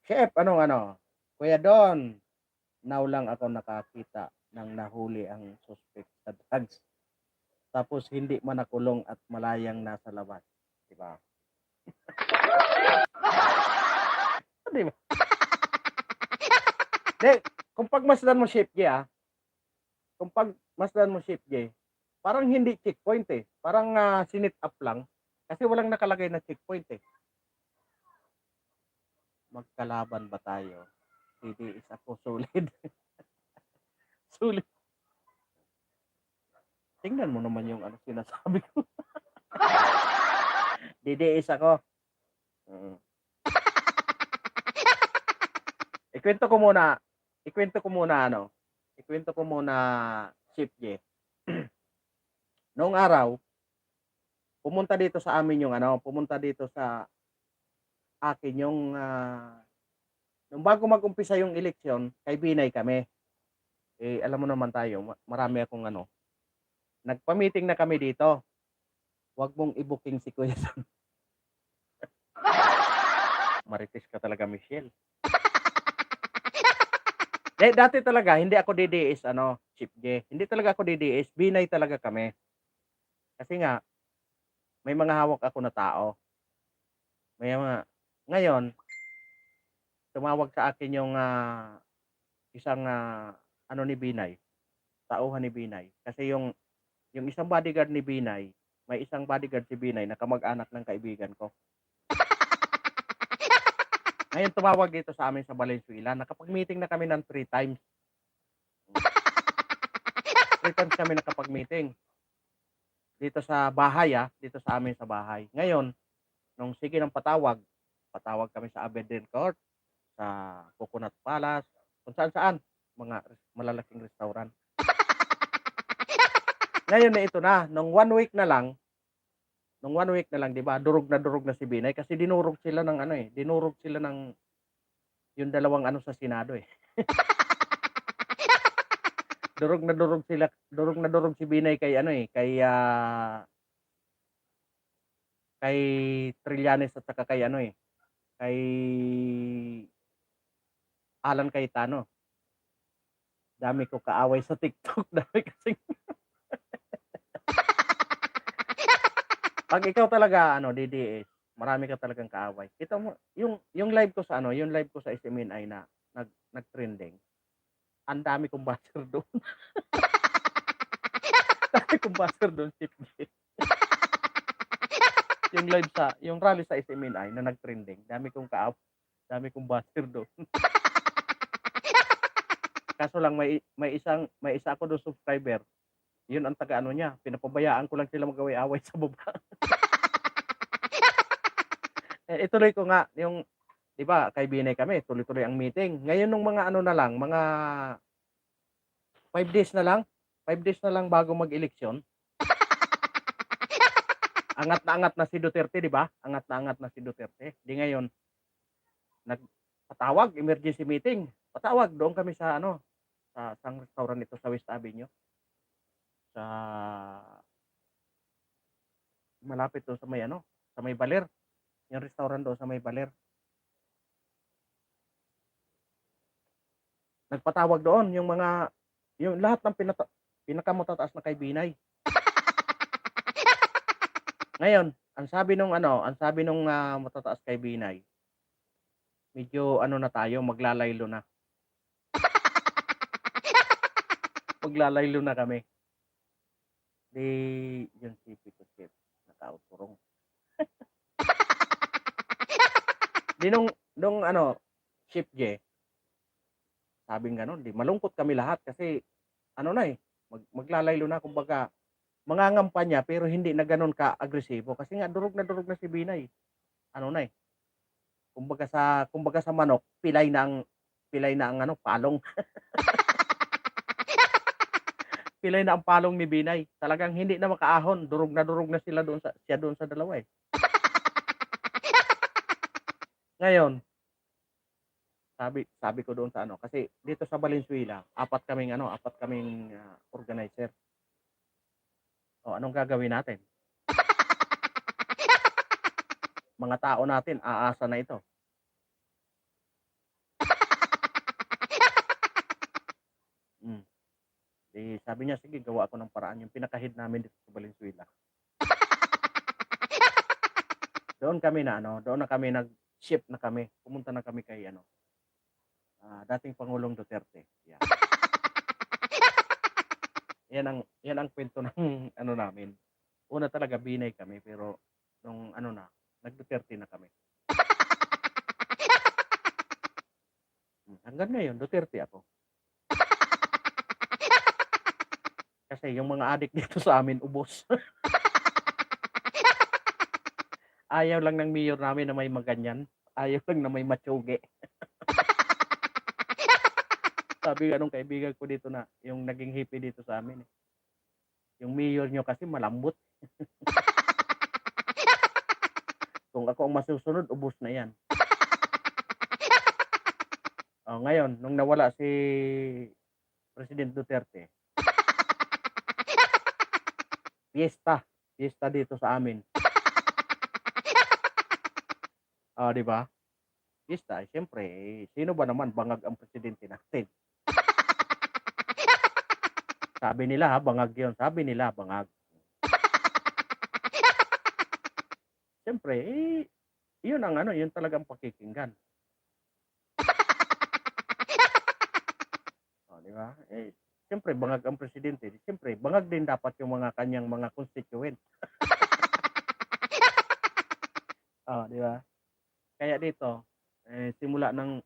Chef, Kuya Don, now lang ako nakakita ng nahuli ang suspect sa drugs. Tapos hindi man nakulong at malayang nasa labas. Diba? Di ba? Di, kung pagmasdan mo Chef J, kung pagmasdan mo Chef J, parang hindi checkpoint eh. Parang sinit up lang. Kasi walang nakalagay na checkpoint eh. Magkalaban ba tayo? Hindi isa ko solid. Sulit. Tingnan mo naman yung sinasabi ko. DDS ako. Mm. Ikwento ko muna. Ikwento ko muna, Chef J. Noong araw, pumunta dito sa amin yung pumunta dito sa akin yung nung bago mag-umpisa yung eleksyon, kay Binay kami. Eh alam mo naman tayo, marami akong nagpa-meeting na kami dito. Huwag mong i-booking si Kuya Sam. Marites ka talaga, Michelle. Dati talaga hindi ako DDS Chef J. Hindi talaga ako DDS, Binay talaga kami. Kasi nga may mga hawak ako na tao. May mga ngayon tumawag sa akin yung isang ni Binay, tauhan ni Binay. Kasi yung isang bodyguard ni Binay, may isang bodyguard si Binay na kamag-anak ng kaibigan ko. Ngayon tumawag dito sa amin sa Valenzuela, nakapag-meeting na kami ng 3 times. 3 times kami nakapag-meeting. Dito sa bahay dito sa amin sa bahay. Ngayon, nung sige ng patawag kami sa Aberdeen Court, sa Coconut Palace, kung saan mga malalaking restaurant. Ngayon na ito na, nung 1 week na lang, 'di ba? Durog na si Binay kasi dinurog sila ng dinurog sila ng yung dalawang sa Senado eh. durog na durog si Binay kay kay Trillanes at saka kay kay Alan Cayetano. Dami ko kaaway sa TikTok, dami kasi. Pag ikaw talaga DDS, marami ka talagang kaaway. Kita mo yung live ko sa yung live ko sa SMNI na nag-trending. Ang dami kong buzzer doon. Dami kong buzzer doon, Chef J. Yung rally sa SMNI na nag-trending, dami kong buzzer doon. Kaso lang may isa ako doon subscriber. Yun ang taga niya, pinapabayaan ko lang sila mag-away-away sa baba. Ituloy ko nga yung 'di ba, kay Binay kami, tuloy-tuloy ang meeting. Ngayon nung mga na lang, mga 5 days na lang, 5 days na lang bago mag-eleksyon. Angat na si Duterte, 'di ba? Angat na si Duterte. Di ngayon nagpatawag, emergency meeting. Patawag doon kami sa sa isang restaurant nito sa West Avenue. Sa malapit doon sa may sa may Baler. Yung restaurant doon sa may Baler. Nagpatawag doon yung lahat ng pinakamatataas na kay Binay. Ngayon, ang sabi nung matataas kay Binay, medyo na tayo, maglalaylo na. Maglalaylo na kami. Di yung sipi ko, Chef, nakauturong. Di nung Chef J, sabing gano'n, di malungkot kami lahat kasi maglalaylo na, kumbaga mangangampanya pero hindi na gano'n ka-agresibo kasi nga durog na si Binay. Kumbaga sa manok, pilay na ang palong. Pilay na ang palong ni Binay. Talagang hindi na makaahon, durog na siya doon sa dalawa eh. Ngayon, sabi ko doon sa kasi dito sa Valenzuela, apat kaming organizer. O anong gagawin natin? Mga tao natin aasa na ito. Sabi niya, sige, gawa ako ng paraan. Yung pinaka-head namin dito sa Valenzuela. Doon na kami Shift na kami. Pumunta na kami kay ano, dating Pangulong Duterte. Yan. Yan ang kwento ng ano namin. Una talaga Binay kami pero nung ano na, nag-Duterte na kami. Hanggang ngayon Duterte ako. Kasi yung mga adik dito sa amin ubos. Ayaw lang ng mayor namin na may maganyan. Ayaw lang na may matsugi. Sabi nga nung kaibigan ko dito na, yung naging hippie dito sa amin. Yung mayor nyo kasi malambot. Kung ako ang masusunod, ubos na yan. Ngayon, nung nawala si President Duterte, Fiesta dito sa amin. Di ba? Fiesta, siyempre, sino ba naman bangag ang presidente natin? Sabi nila bangag yun. Sabi nila bangag. Siyempre, yun ang ano, yun talagang pakikinggan. Di ba? Siyempre, bangag ang presidente. Siyempre, bangag din dapat yung mga kanyang mga constituent. Di ba? Kaya dito, simula ng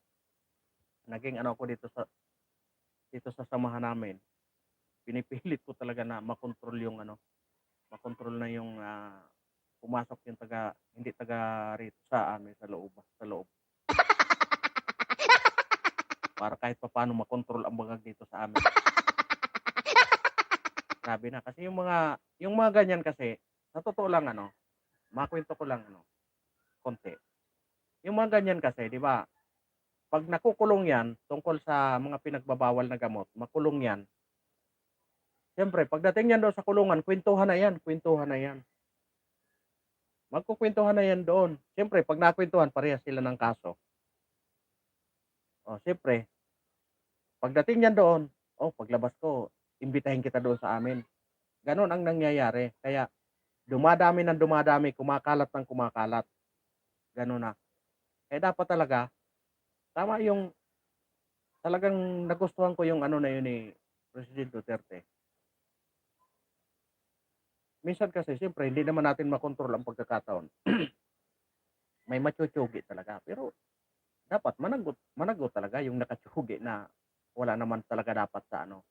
naging ano ko dito sa samahan namin, pinipilit ko talaga na makontrol yung ano, makontrol na yung pumasok yung hindi taga rito sa amin sa loob. Para kahit paano makontrol ang bangag dito sa amin. Grabe na kasi yung mga ganyan kasi, sa totoo lang ano, makwento ko lang ano, konti. Yung mga ganyan kasi, di ba? Pag nakukulong yan, tungkol sa mga pinagbabawal na gamot, makulong yan. Siyempre, pagdating yan doon sa kulungan, kwentuhan na yan. Magkukwentuhan na yan doon. Siyempre, pag nakwentuhan, parehas sila ng kaso. Siyempre, pagdating yan doon, paglabas ko, imbitahin kita doon sa amin. Ganon ang nangyayari. Kaya, dumadami, kumakalat ng kumakalat. Ganon na. Kaya dapat talaga, tama yung, talagang nagustuhan ko yung ano na yun ni President Duterte. Minsan kasi, siyempre, hindi naman natin makontrol ang pagkakataon. May matsuchugi talaga. Pero, dapat managot talaga yung nakatsugi na wala naman talaga dapat sa ano.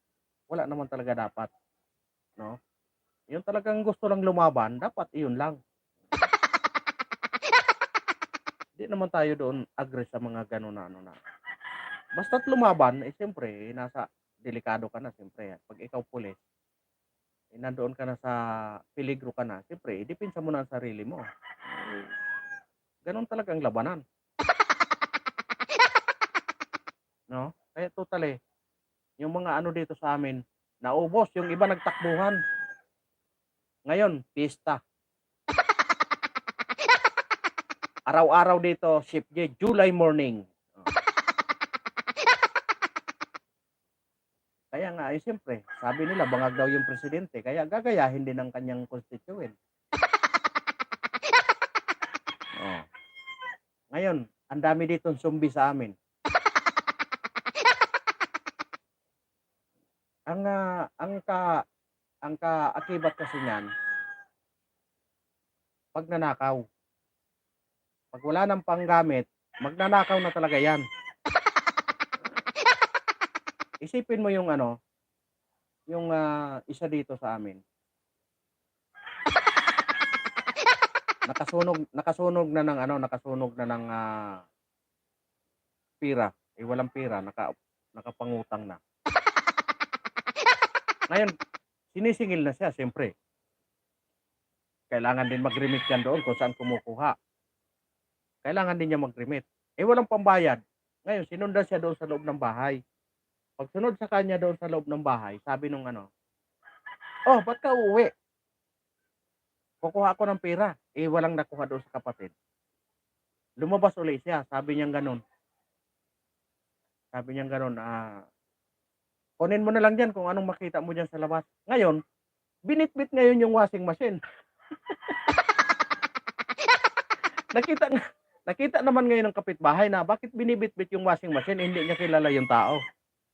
Wala naman talaga dapat. No? Yung talagang gusto lang lumaban, dapat iyon lang. Hindi naman tayo doon agree sa mga ganun na ano na. Basta't lumaban, siyempre, nasa delikado ka na, siyempre. Pag ikaw pulis, nandoon ka na sa peligro ka na, siyempre, idipinsa mo na ang sarili mo. Ganun talagang labanan. No? Kaya totally, yung mga ano dito sa amin, naubos, yung iba nagtakbuhan. Ngayon, pista. Araw-araw dito, Shift J, July morning. Kaya nga, siyempre, sabi nila, bangag daw yung presidente, kaya gagayahin din ang kanyang constituent. Ngayon, ang dami ditong zombie sa amin. Ang kaakibat kasi niyan, pag nanakaw. Pag wala nang panggamit, magnanakaw na talaga yan. Isipin mo yung ano, yung isa dito sa amin. Nakasunog na ng pira. Walang pira, nakapangutang na. Ngayon, sinisingil na siya, siyempre. Kailangan din mag-remit yan doon kung saan kumukuha. Kailangan din niya mag-remit. Walang pambayad. Ngayon, sinundan siya doon sa loob ng bahay. Pagsunod sa kanya doon sa loob ng bahay, sabi nung ano, ba't ka uuwi? Kukuha ako ng pera. Walang nakuha doon sa kapatid. Lumabas ulit siya. Sabi niyang ganun, kunin mo na lang dyan kung anong makita mo dyan sa labas. Ngayon, binitbit ngayon yung washing machine. Nakita naman ngayon ng kapitbahay na bakit binibitbit yung washing machine, hindi niya kilala yung tao.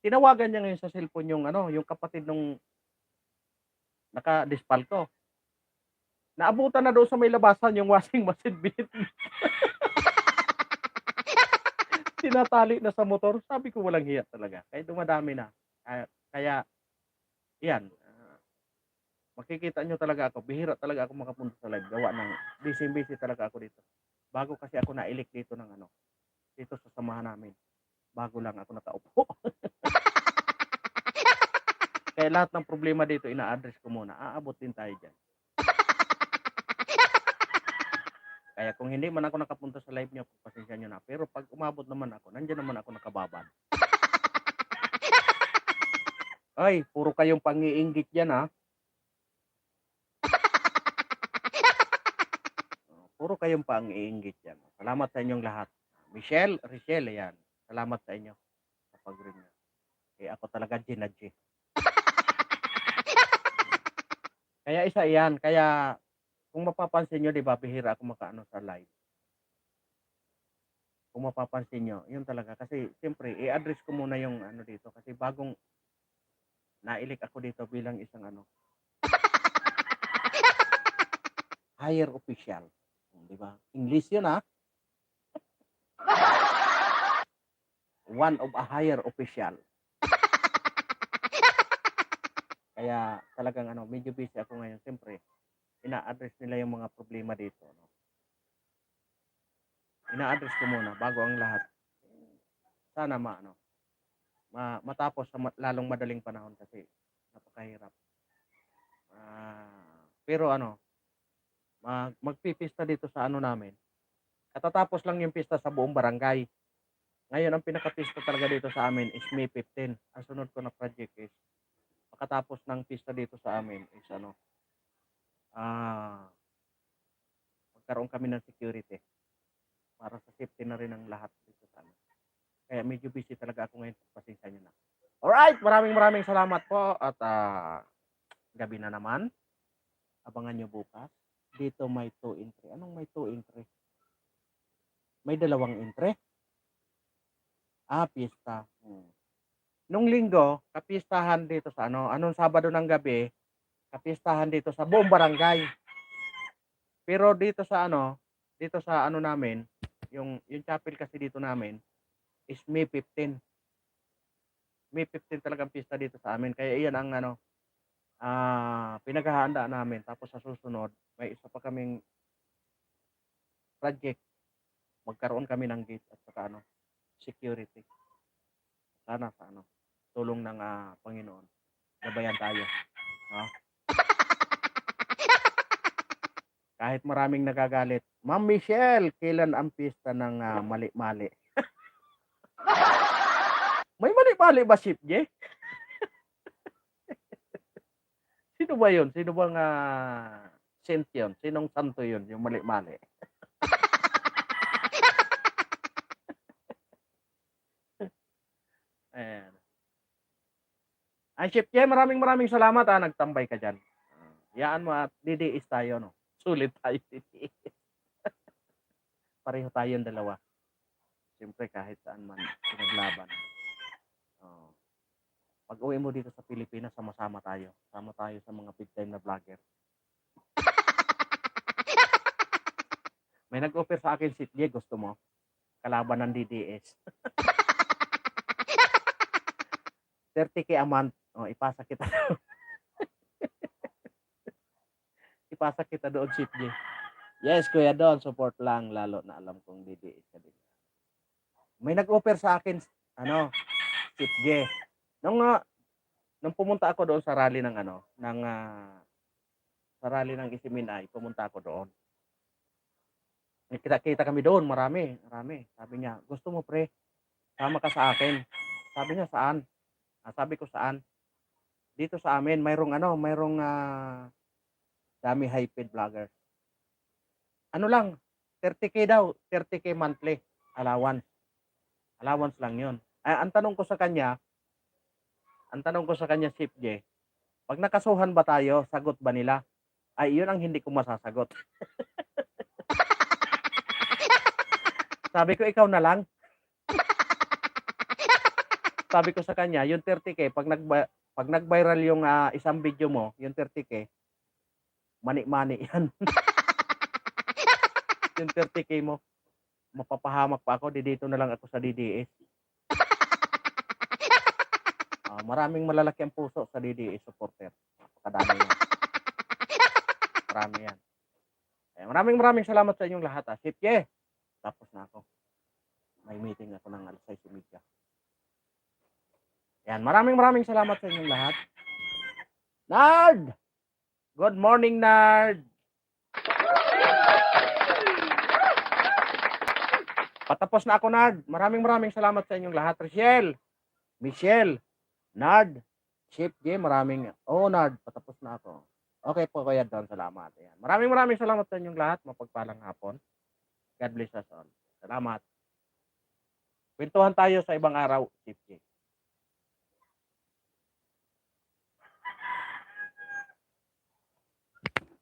Tinawagan niya ngayon sa cellphone yung ano, yung kapatid nung naka-dispalto. Naabutan na doon sa may labasan yung washing machine, binitbit. Tinatali na sa motor. Sabi ko walang hiya talaga. Kaya dumadami na. Kaya, yan. Makikita nyo talaga ako. Bihira talaga ako makapunta sa live. Gawa ng busy talaga ako dito. Bago kasi ako nailik dito ng ano. Dito sa samahan namin. Bago lang ako nakaupo. Kaya lahat ng problema dito ina-address ko muna. Aabot din tayo dyan. Kaya kung hindi man ako nakapunta sa live nyo, pasensya nyo na. Pero pag umabot naman ako, nandiyan naman ako nakababad. Ay, puro kayong pangiinggit dyan ha. Puro kayong pangiinggit dyan. Salamat sa inyong lahat. Michelle, Richelle, yan. Salamat sa inyo. Sa pag-ring nyo. Eh ako talaga ginadji. Kaya isa yan. Kaya kung mapapansin nyo, di ba, bihira ako makaano sa live. Kung mapapansin nyo, yun talaga. Kasi siyempre, i-address ko muna yung ano dito. Kasi bagong nailik ako dito bilang isang ano, higher official. Di ba? English yun ha. One of a higher official. Kaya talagang ano, medyo busy ako ngayon. Siyempre, ina-address nila yung mga problema dito. No? Ina-address ko muna bago ang lahat. Sana matapos sa lalong madaling panahon kasi napakahirap. Pero ano, magpipista dito sa ano namin. Katatapos lang yung pista sa buong barangay. Ngayon, ang pinakapista talaga dito sa amin is May 15. Ang sunod ko na project is makatapos ng pista dito sa amin is ano, magkaroon kami ng security para sa safety na rin ng lahat dito sa amin. Kaya medyo busy talaga ako ngayon. Pasensya nyo na. Alright, maraming salamat po at gabi na naman. Abangan nyo bukas. Dito may 2 entry. Anong may 2 entry? May 2 entry? Pista. Nung linggo, kapistahan dito sa ano, anong Sabado ng gabi, kapistahan dito sa buong barangay. Pero dito sa ano namin, yung chapel kasi dito namin is May 15. May 15 talagang pista dito sa amin. Kaya iyan ang ano, pinaghahandaan namin. Tapos sa susunod, may isa pa kaming project. Magkaroon kami ng gate at saka ano, security. Sana sa ano, tulong ng Panginoon. Gabayan tayo. No? Kahit maraming nagagalit. Ma'am Michelle, kailan ang pista ng mali-mali? May mali-mali ba, Ship J? Sino ba yun? Sino bang saint yun? Sinong santo yun? Yung mali-mali. Ayan. Ay, Ship J, maraming salamat. Nagtambay ka dyan. Yaan mo at didiis tayo, no? Sulit tayo didiis. Pareho tayong dalawa. Siyempre, kahit saan man pinaglaban. Pag uwi mo dito sa Pilipinas, sama-sama tayo. Sama tayo sa mga big time na vlogger. May nag-offer sa akin, Ship J, gusto mo? Kalaban ng DDS. 30K a month. Ipasa kita doon. Ipasa kita doon, Ship J. Yes, Kuya Don, support lang. Lalo na alam kong DDS ka din. May nag-offer sa akin, Ship J. Nung pumunta ako doon sa rally ng sa rally ng Isiminay, pumunta ako doon. Kita kami doon, marami. Sabi niya, gusto mo pre, sama ka sa akin. Sabi niya, saan? Sabi ko, saan? Dito sa amin, mayroong dami high-paid vlogger. Ano lang, 30K daw, 30K monthly allowance. Allowance lang yun. Ang tanong ko sa kanya, Ship J, pag nakasuhan ba tayo, sagot ba nila? Ay, yun ang hindi ko masasagot. Sabi ko, ikaw na lang. Sabi ko sa kanya, yung 30K, pag nag-viral yung isang video mo, yung 30K, mani-mani yan. Yung 30K mo, mapapahamak pa ako, dito na lang ako sa DDS. Maraming malalaki ang puso sa DDS supporter. Napakadami yan. Marami yan. Maraming salamat sa inyong lahat. Sipye, tapos na ako. May meeting ako ng 6:30. Yan, maraming salamat sa inyong lahat. Nard! Good morning, Nard! Patapos na ako, Nard. Maraming salamat sa inyong lahat. Richelle, Michelle, Nard, Chip J, Nard, patapos na ako. Okay po, Kuya Don, salamat. Ayan. Maraming salamat sa inyong lahat. Mapagpalang hapon. God bless us all. Salamat. Kwentuhan tayo sa ibang araw, Chip J.